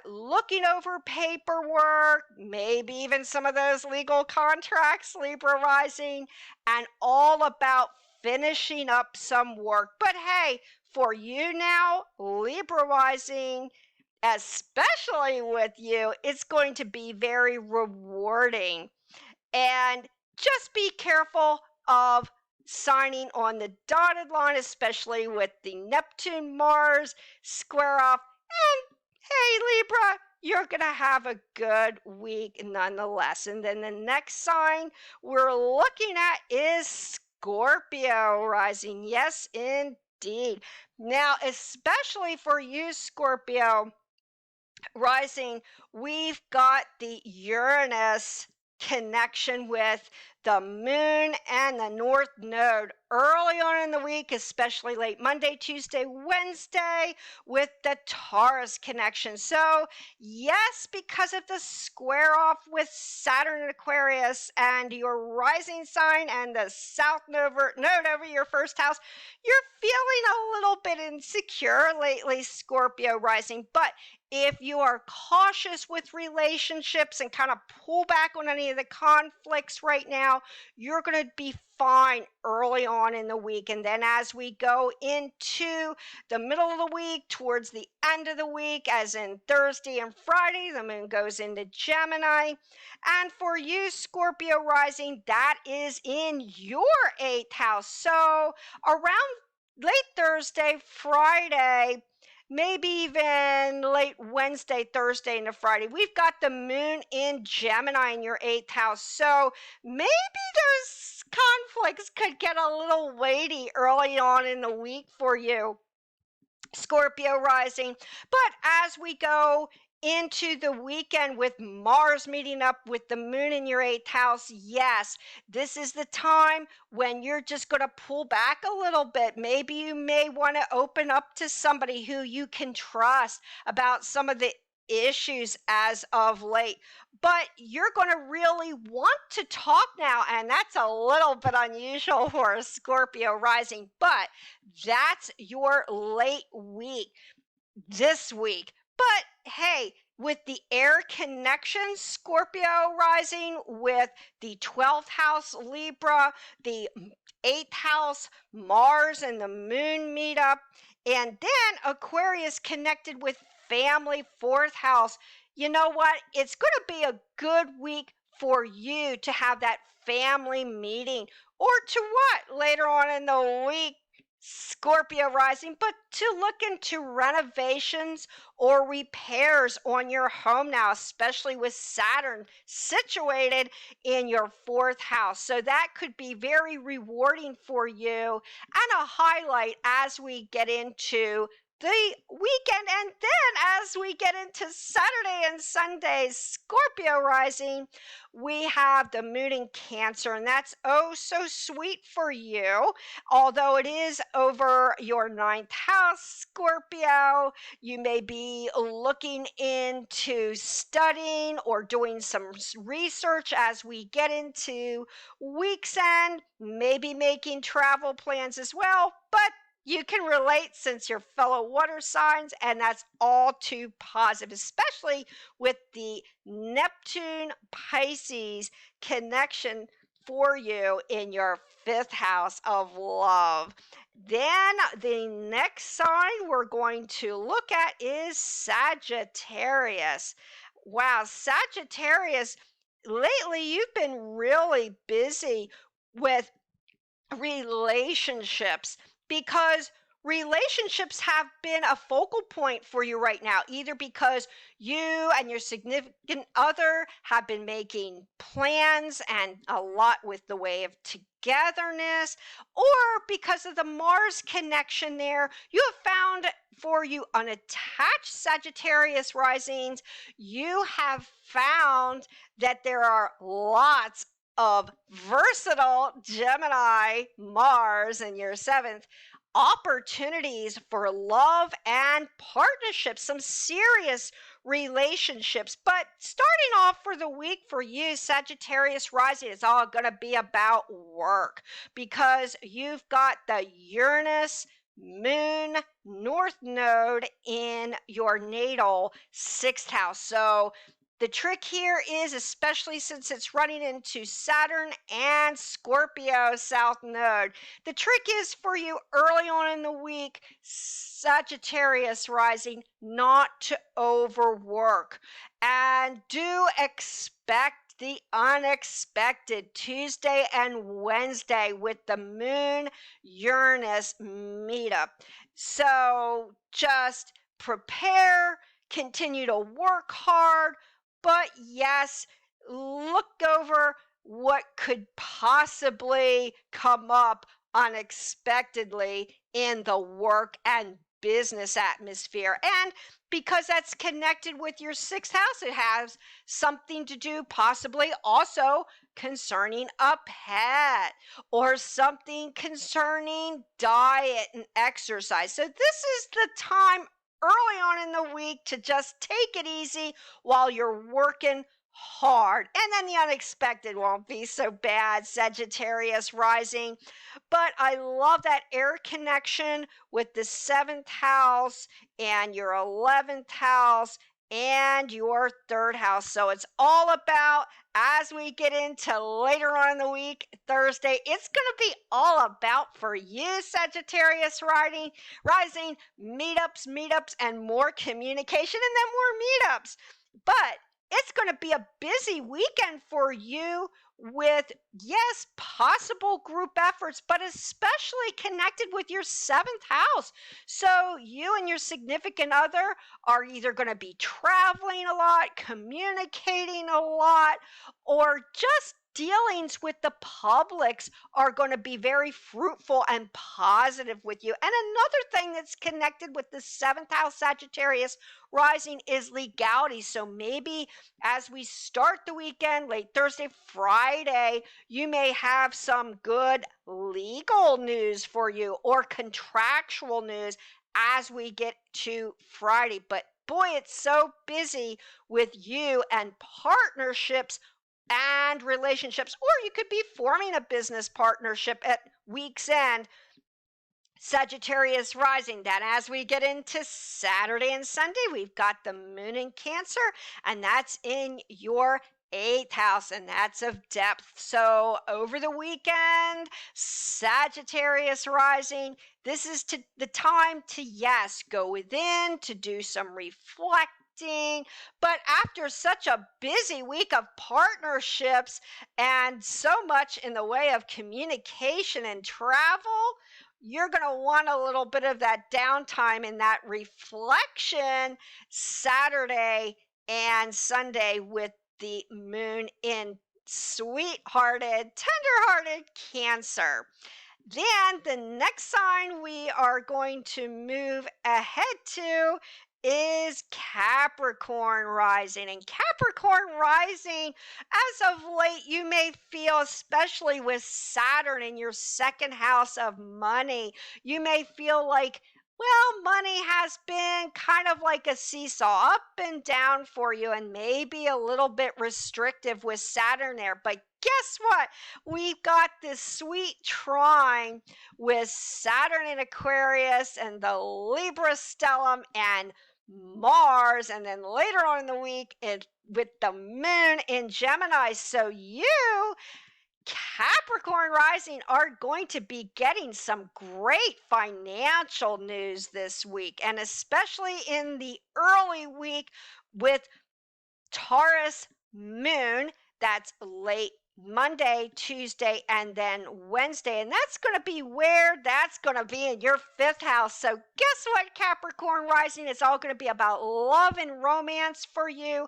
looking over paperwork, maybe even some of those legal contracts, Libra rising, and all about finishing up some work. But hey, for you now, Libra rising, especially with you, it's going to be very rewarding. And just be careful of signing on the dotted line, especially with the Neptune Mars square off. And hey, Libra, you're going to have a good week nonetheless. And then the next sign we're looking at is Scorpio rising. Yes, indeed. Now, especially for you, Scorpio rising, we've got the Uranus connection with the moon and the north node early on in the week, especially late Monday, Tuesday, Wednesday, with the Taurus connection. So, yes, because of the square off with Saturn and Aquarius and your rising sign and the south node over your first house, you're feeling a little bit insecure lately, Scorpio rising. But if you are cautious with relationships and kind of pull back on any of the conflicts right now, you're going to be fine early on in the week. And then as we go into the middle of the week, towards the end of the week, as in Thursday and Friday, the moon goes into Gemini. And for you, Scorpio rising, that is in your eighth house. So around late Thursday, Friday, maybe even late Wednesday, Thursday into Friday, we've got the moon in Gemini in your eighth house. So maybe those conflicts could get a little weighty early on in the week for you, Scorpio rising. But as we go into the weekend with Mars meeting up with the moon in your eighth house, yes, this is the time when you're just going to pull back a little bit. Maybe you may want to open up to somebody who you can trust about some of the issues as of late. But you're going to really want to talk now, and that's a little bit unusual for a Scorpio rising, but that's your late week this week. But hey, with the air connection, Scorpio rising with the 12th house Libra, the 8th house Mars and the moon meet up, and then Aquarius connected with family 4th house. You know what? It's going to be a good week for you to have that family meeting, or to what later on in the week, Scorpio rising, but to look into renovations or repairs on your home now, especially with Saturn situated in your 4th house. So that could be very rewarding for you and a highlight as we get into the weekend. And then as we get into Saturday and Sunday, Scorpio rising, we have the moon in Cancer, and that's oh so sweet for you. Although it is over your 9th house, Scorpio, you may be looking into studying or doing some research as we get into week's end, maybe making travel plans as well. But you can relate since you're fellow water signs, and that's all too positive, especially with the Neptune Pisces connection for you in your 5th house of love. Then the next sign we're going to look at is Sagittarius. Wow, Sagittarius, lately you've been really busy with relationships, because relationships have been a focal point for you right now, either because you and your significant other have been making plans and a lot with the way of togetherness, or because of the Mars connection there, you have found for you unattached Sagittarius risings, you have found that there are lots of versatile Gemini Mars in your 7th opportunities for love and partnerships, some serious relationships. But starting off for the week for you, Sagittarius rising, is all going to be about work, because you've got the Uranus moon north node in your natal 6th house. So the trick here is, especially since it's running into Saturn and Scorpio south node, the trick is for you early on in the week, Sagittarius rising, not to overwork. And do expect the unexpected Tuesday and Wednesday with the moon Uranus meetup. So just prepare, continue to work hard, but yes, look over what could possibly come up unexpectedly in the work and business atmosphere. And because that's connected with your sixth house, it has something to do possibly also concerning a pet or something concerning diet and exercise. So this is the time early on in the week to just take it easy while you're working hard. And then the unexpected won't be so bad, Sagittarius rising. But I love that air connection with the seventh house and your 11th house and your third house. So it's all about, as we get into later on in the week, Thursday, it's going to be all about for you, Sagittarius rising, meetups, and more communication, and then more meetups. But it's going to be a busy weekend for you with, yes, possible group efforts, but especially connected with your seventh house. So you and your significant other are either going to be traveling a lot, communicating a lot, or just dealings with the publics are going to be very fruitful and positive with you. And another thing that's connected with the seventh house Sagittarius rising is legality. So maybe as we start the weekend, late Thursday, Friday, you may have some good legal news for you or contractual news as we get to Friday. But boy, it's so busy with you and partnerships and relationships, or you could be forming a business partnership at week's end. Sagittarius rising, that as we get into Saturday and Sunday, we've got the moon in Cancer, and that's in your eighth house, and that's of depth. So over the weekend, Sagittarius rising, this is the time to, yes, go within, to do some reflecting. But after such a busy week of partnerships and so much in the way of communication and travel, you're going to want a little bit of that downtime and that reflection Saturday and Sunday with the moon in sweet-hearted, tender-hearted Cancer. Then the next sign we are going to move ahead to is Capricorn rising. And Capricorn rising, as of late, you may feel, especially with Saturn in your second house of money, you may feel like, well, money has been kind of like a seesaw, up and down for you, and maybe a little bit restrictive with Saturn there. But guess what? We've got this sweet trine with Saturn in Aquarius and the Libra stellium and Mars, and then later on in the week with the moon in Gemini. So you, Capricorn rising, are going to be getting some great financial news this week, and especially in the early week with Taurus moon. That's late Monday, Tuesday, and then Wednesday. And that's going to be where that's going to be in your fifth house. So guess what, Capricorn rising? It's all going to be about love and romance for you.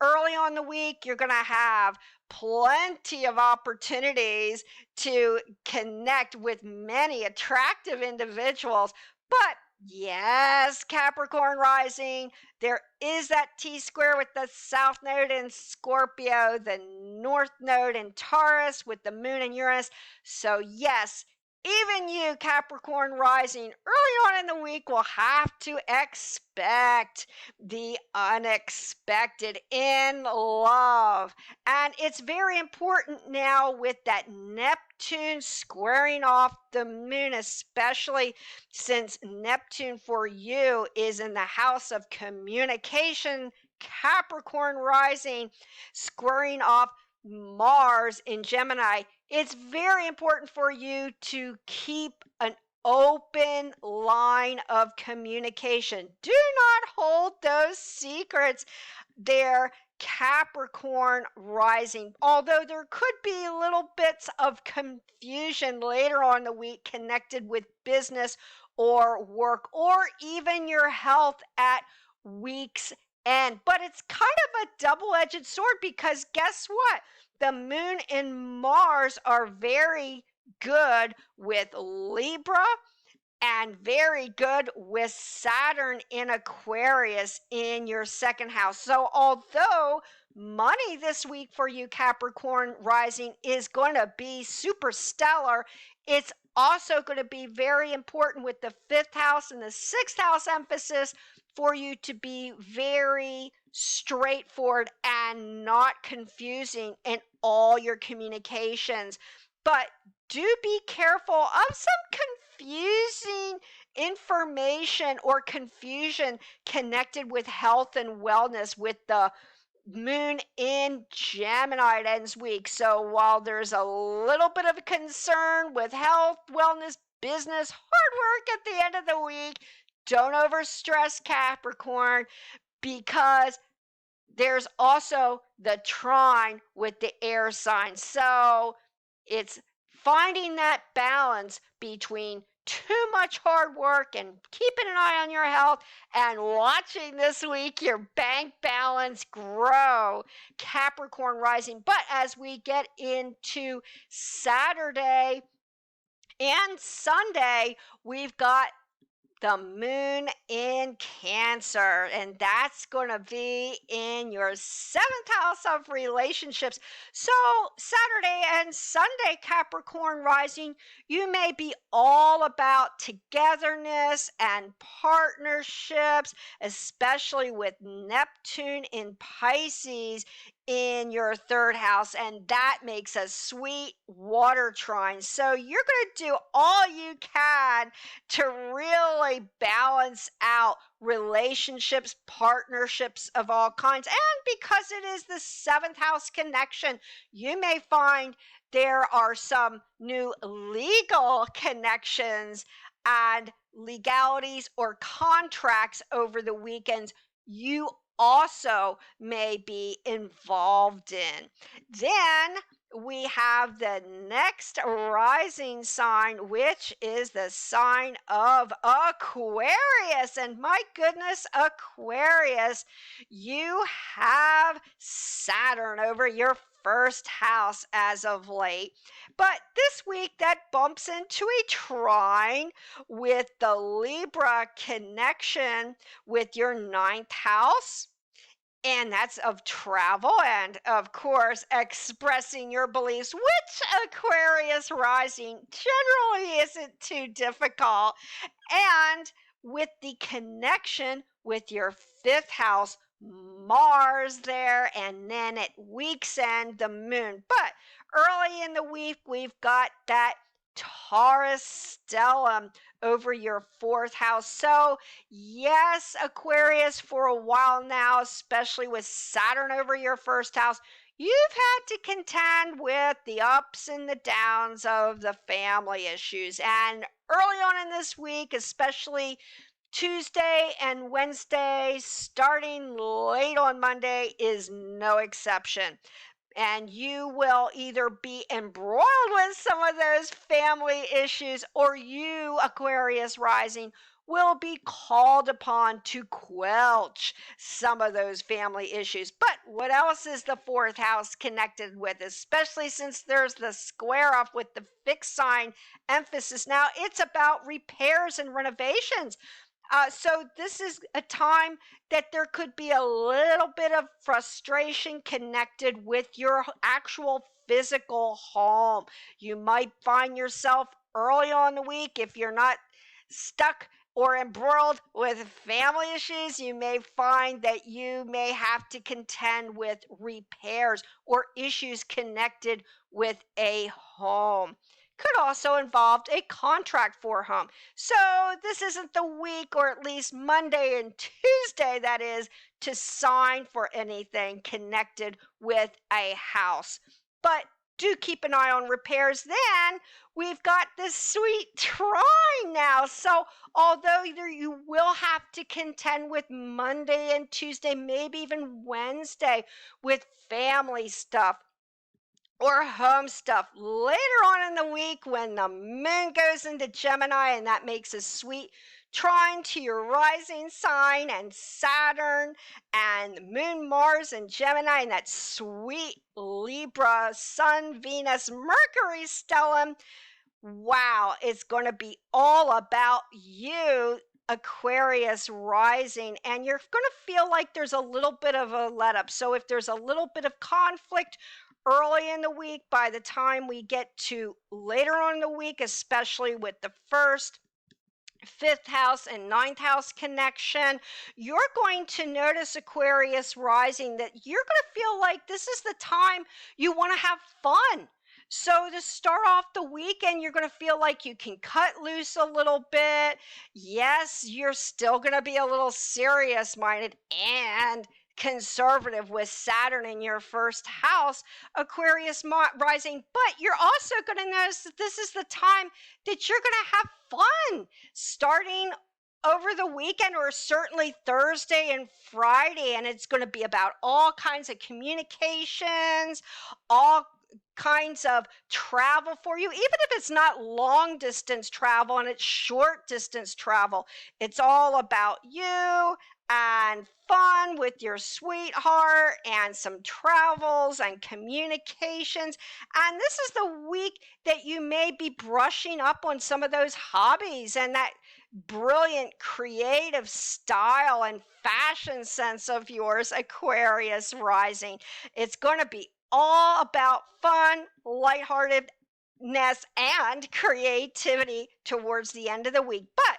Early on the week, you're going to have plenty of opportunities to connect with many attractive individuals. But yes, Capricorn rising, there is that T-square with the South Node in Scorpio, the North Node in Taurus with the Moon in Uranus. So yes, even you, Capricorn rising, early on in the week will have to expect the unexpected in love. And it's very important now with that Neptune squaring off the moon, especially since Neptune for you is in the house of communication, Capricorn rising, squaring off Mars in Gemini. It's very important for you to keep an open line of communication. Do not hold those secrets there, Capricorn rising. Although there could be little bits of confusion later on in the week connected with business or work or even your health at week's end. But it's kind of a double-edged sword, because guess what? The moon and Mars are very good with Libra and very good with Saturn in Aquarius in your second house. So, although money this week for you, Capricorn rising, is going to be super stellar, it's also going to be very important with the fifth house and the sixth house emphasis for you to be very straightforward and not confusing in all your communications. But do be careful of some confusing information or confusion connected with health and wellness with the moon in Gemini. It ends week. So while there's a little bit of a concern with health, wellness, business, hard work at the end of the week, don't overstress, Capricorn, because there's also the trine with the air sign. So it's finding that balance between too much hard work and keeping an eye on your health and watching this week your bank balance grow, Capricorn rising. But as we get into Saturday and Sunday, we've got the moon in Cancer, and that's going to be in your seventh house of relationships. So, Saturday and Sunday, Capricorn rising, you may be all about togetherness and partnerships, especially with Neptune in Pisces in your third house, and that makes a sweet water trine. So, you're going to do all you can to really balance out relationships, partnerships of all kinds. And because it is the seventh house connection, you may find there are some new legal connections and legalities or contracts over the weekends you also may be involved in. Then we have the next rising sign, which is the sign of Aquarius. And my goodness, Aquarius, you have Saturn over your first house as of late. But this week that bumps into a trine with the Libra connection with your ninth house, and that's of travel and, of course, expressing your beliefs, which Aquarius rising generally isn't too difficult. And with the connection with your fifth house, Mars there, and then at week's end, the moon. But early in the week, we've got that Taurus stellium over your fourth house. So, yes, Aquarius, for a while now, especially with Saturn over your first house, you've had to contend with the ups and the downs of the family issues. And early on in this week, especially Tuesday and Wednesday, starting late on Monday, is no exception. And you will either be embroiled with some of those family issues, or you, Aquarius rising, will be called upon to quelch some of those family issues. But what else is the fourth house connected with, especially since there's the square off with the fixed sign emphasis? Now it's about repairs and renovations. So this is a time that there could be a little bit of frustration connected with your actual physical home. You might find yourself early on the week, if you're not stuck or embroiled with family issues, you may find that you may have to contend with repairs or issues connected with a home. Could also involve a contract for home. So this isn't the week, or at least Monday and Tuesday, that is, to sign for anything connected with a house. But do keep an eye on repairs. Then we've got this sweet trine now. So although you will have to contend with Monday and Tuesday, maybe even Wednesday, with family stuff or home stuff, later on in the week when the moon goes into Gemini, and that makes a sweet trine to your rising sign and Saturn and moon, Mars, and Gemini, and that sweet Libra, Sun, Venus, Mercury stellium, Wow, it's going to be all about you, Aquarius rising, and you're going to feel like there's a little bit of a let up. So, if there's a little bit of conflict early in the week, by the time we get to later on in the week, especially with the first, fifth house and ninth house connection, you're going to notice, Aquarius rising, that you're going to feel like this is the time you want to have fun. So, to start off the weekend, you're going to feel like you can cut loose a little bit. Yes, you're still going to be a little serious minded and conservative with Saturn in your first house, Aquarius rising, but you're also going to notice that this is the time that you're going to have fun starting over the weekend, or certainly Thursday and Friday, and it's going to be about all kinds of communications, all kinds of travel for you, even if it's not long distance travel and it's short distance travel. It's all about you and fun with your sweetheart and some travels and communications. And this is the week that you may be brushing up on some of those hobbies and that brilliant creative style and fashion sense of yours, Aquarius rising. It's going to be all about fun, lightheartedness, and creativity towards the end of the week. But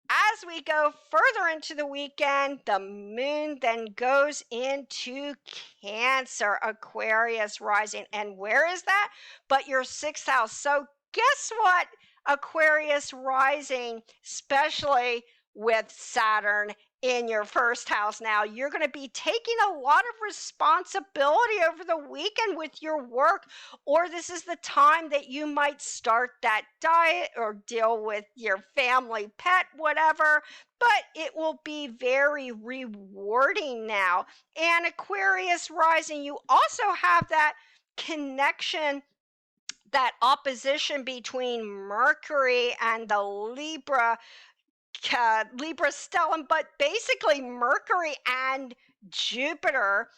as we go further into the weekend, the moon then goes into Cancer, Aquarius rising. And where is that? But your sixth house. So, guess what, Aquarius rising, especially with Saturn in your first house now, you're going to be taking a lot of responsibility over the weekend with your work, or this is the time that you might start that diet or deal with your family pet, whatever. But it will be very rewarding now. And Aquarius rising, you also have that connection, that opposition between Mercury and the Libra stellium, but basically Mercury and Jupiter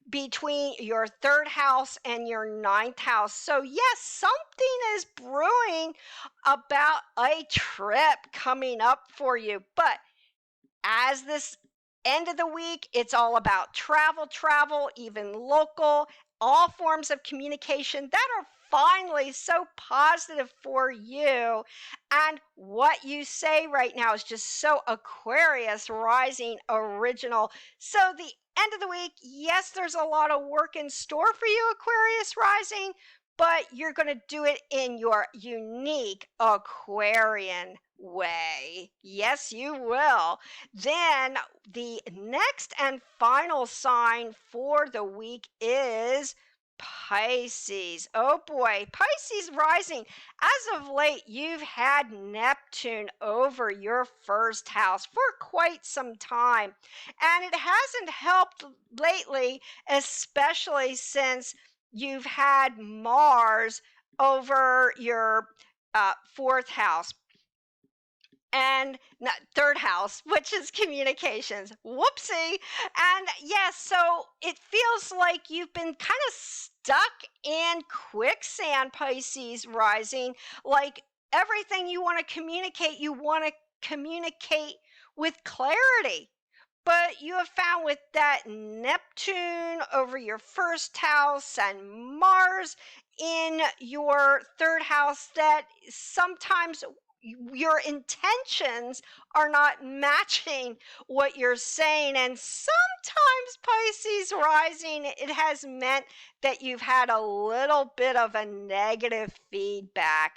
between your third house and your ninth house. So, yes, something is brewing about a trip coming up for you. But as this end of the week, it's all about travel, even local, all forms of communication that are finally so positive for you. And what you say right now is just so Aquarius rising original. So, the end of the week, yes, there's a lot of work in store for you, Aquarius rising, but you're going to do it in your unique Aquarian way. Yes, you will. Then the next and final sign for the week is Pisces. Oh boy, Pisces rising. As of late, you've had Neptune over your first house for quite some time, and it hasn't helped lately, especially since you've had Mars over your fourth house and third house, which is communications. Whoopsie. And yes, so it feels like you've been kind of stuck in quicksand, Pisces rising. Like everything you want to communicate, you want to communicate with clarity. But you have found with that Neptune over your first house and Mars in your third house that sometimes your intentions are not matching what you're saying. And sometimes, Pisces rising, it has meant that you've had a little bit of a negative feedback.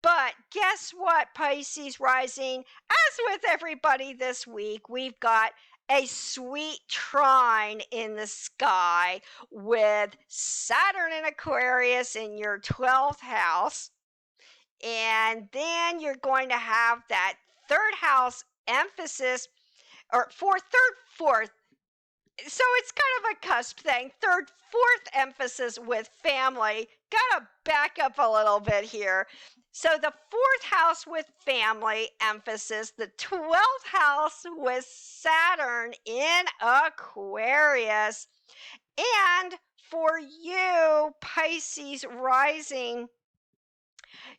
But guess what, Pisces rising? As with everybody this week, we've got a sweet trine in the sky with Saturn in Aquarius in your 12th house. And then you're going to have that third house emphasis, or fourth. So it's kind of a cusp thing. Third, fourth emphasis with family. Gotta back up a little bit here. So the fourth house with family emphasis, the 12th house with Saturn in Aquarius. And for you, Pisces rising,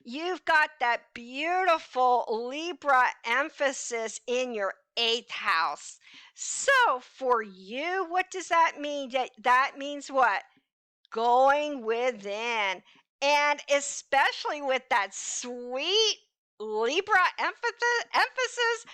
You've got that beautiful Libra emphasis in your eighth house. So for you, what does that mean? That means what? Going within. And especially with that sweet Libra emphasis,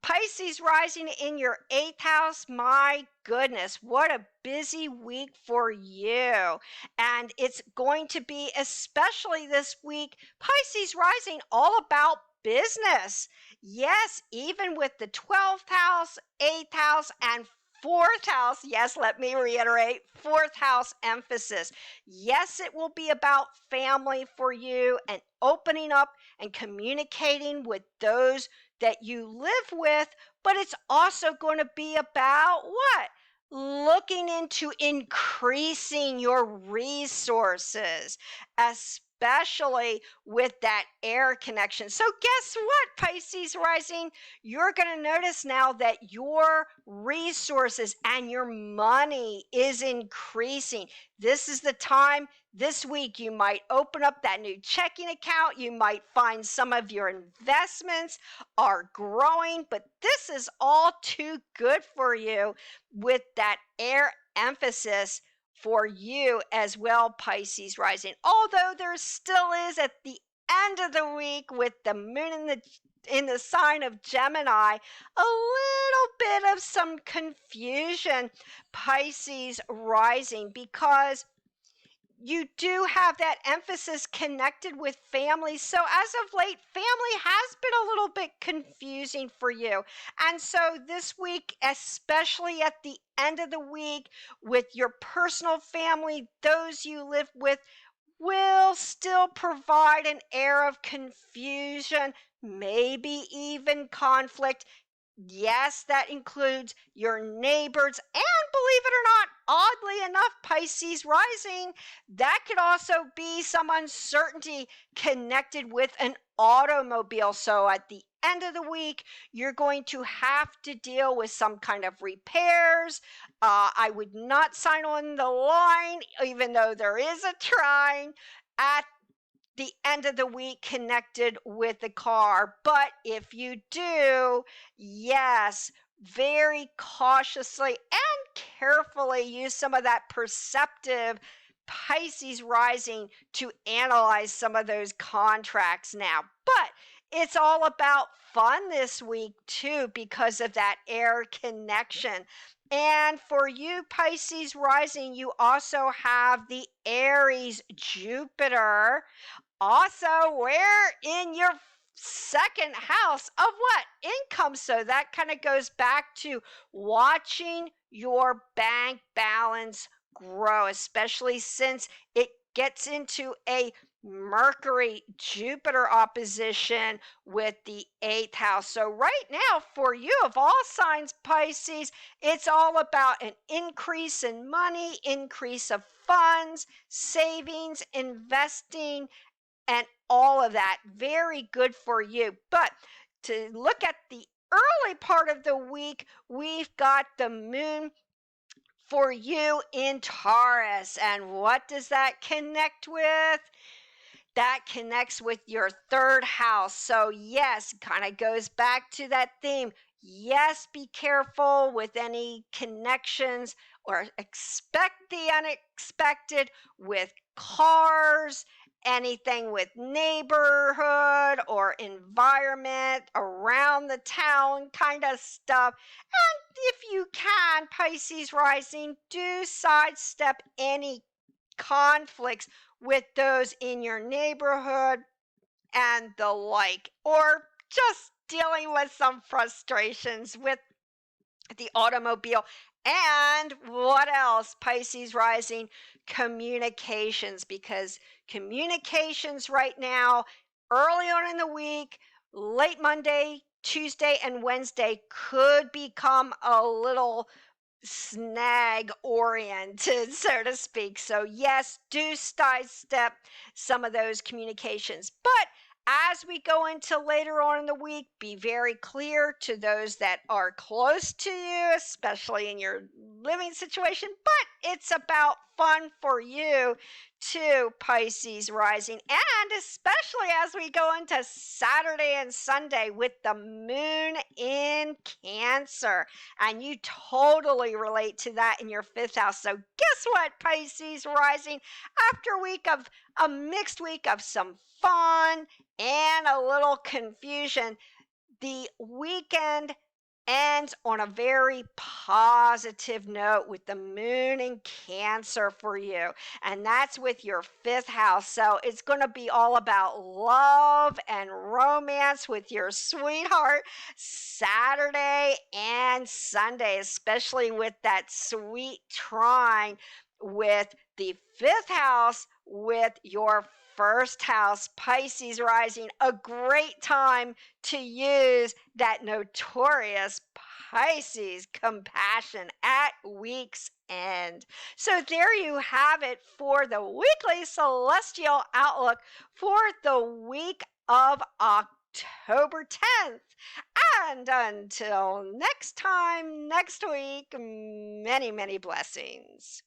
Pisces rising in your eighth house. My goodness, what a busy week for you. And it's going to be, especially this week, Pisces rising all about business. Yes, even with the 12th house, eighth house, and fourth house. Yes, let me reiterate, fourth house emphasis. Yes, it will be about family for you and opening up and communicating with those that you live with, but it's also going to be about what? Looking into increasing your resources, especially with that air connection. So, guess what, Pisces rising? You're going to notice now that your resources and your money is increasing. This is the time. This week, you might open up that new checking account. You might find some of your investments are growing, but this is all too good for you with that air emphasis for you as well, Pisces rising. Although there still is at the end of the week with the moon in the sign of Gemini, a little bit of some confusion, Pisces rising, because you do have that emphasis connected with family. So as of late, family has been a little bit confusing for you. And so this week, especially at the end of the week, with your personal family, those you live with, will still provide an air of confusion, maybe even conflict. Yes, that includes your neighbors, and believe it or not, oddly enough, Pisces rising, that could also be some uncertainty connected with an automobile. So at the end of the week, you're going to have to deal with some kind of repairs. I would not sign on the line, even though there is a trine at the end of the week connected with the car. But if you do, yes, very cautiously and carefully use some of that perceptive Pisces rising to analyze some of those contracts now. But it's all about fun this week too, because of that air connection. And for you, Pisces rising, you also have the Aries Jupiter also, we're in your second house of what? Income. So that kind of goes back to watching your bank balance grow, especially since it gets into a Mercury Jupiter opposition with the eighth house. So, right now, for you of all signs, Pisces, it's all about an increase in money, increase of funds, savings, investing, and all of that. Very good for you. But to look at the early part of the week, we've got the moon for you in Taurus. And what does that connect with? That connects with your third house. So, yes, kind of goes back to that theme. Yes, be careful with any connections or expect the unexpected with cars, anything with neighborhood or environment around the town kind of stuff. And if you can, Pisces rising, do sidestep any conflicts with those in your neighborhood and the like, or just dealing with some frustrations with the automobile. And what else? Pisces rising, communications, because communications right now, early on in the week, late Monday, Tuesday, and Wednesday, could become a little snag oriented, so to speak. So, yes, do sidestep some of those communications. But as we go into later on in the week, be very clear to those that are close to you, especially in your living situation, but it's about fun for you too, Pisces rising, and especially as we go into Saturday and Sunday with the moon in Cancer. And you totally relate to that in your fifth house. So, guess what, Pisces rising? After a mixed week of some fun and a little confusion, the weekend ends on a very positive note with the moon in Cancer for you. And that's with your fifth house. So it's going to be all about love and romance with your sweetheart Saturday and Sunday, especially with that sweet trine with the fifth house with your first house, Pisces rising. A great time to use that notorious Pisces compassion at week's end. So there you have it for the weekly celestial outlook for the week of October 10th. And until next time, next week, many, many blessings.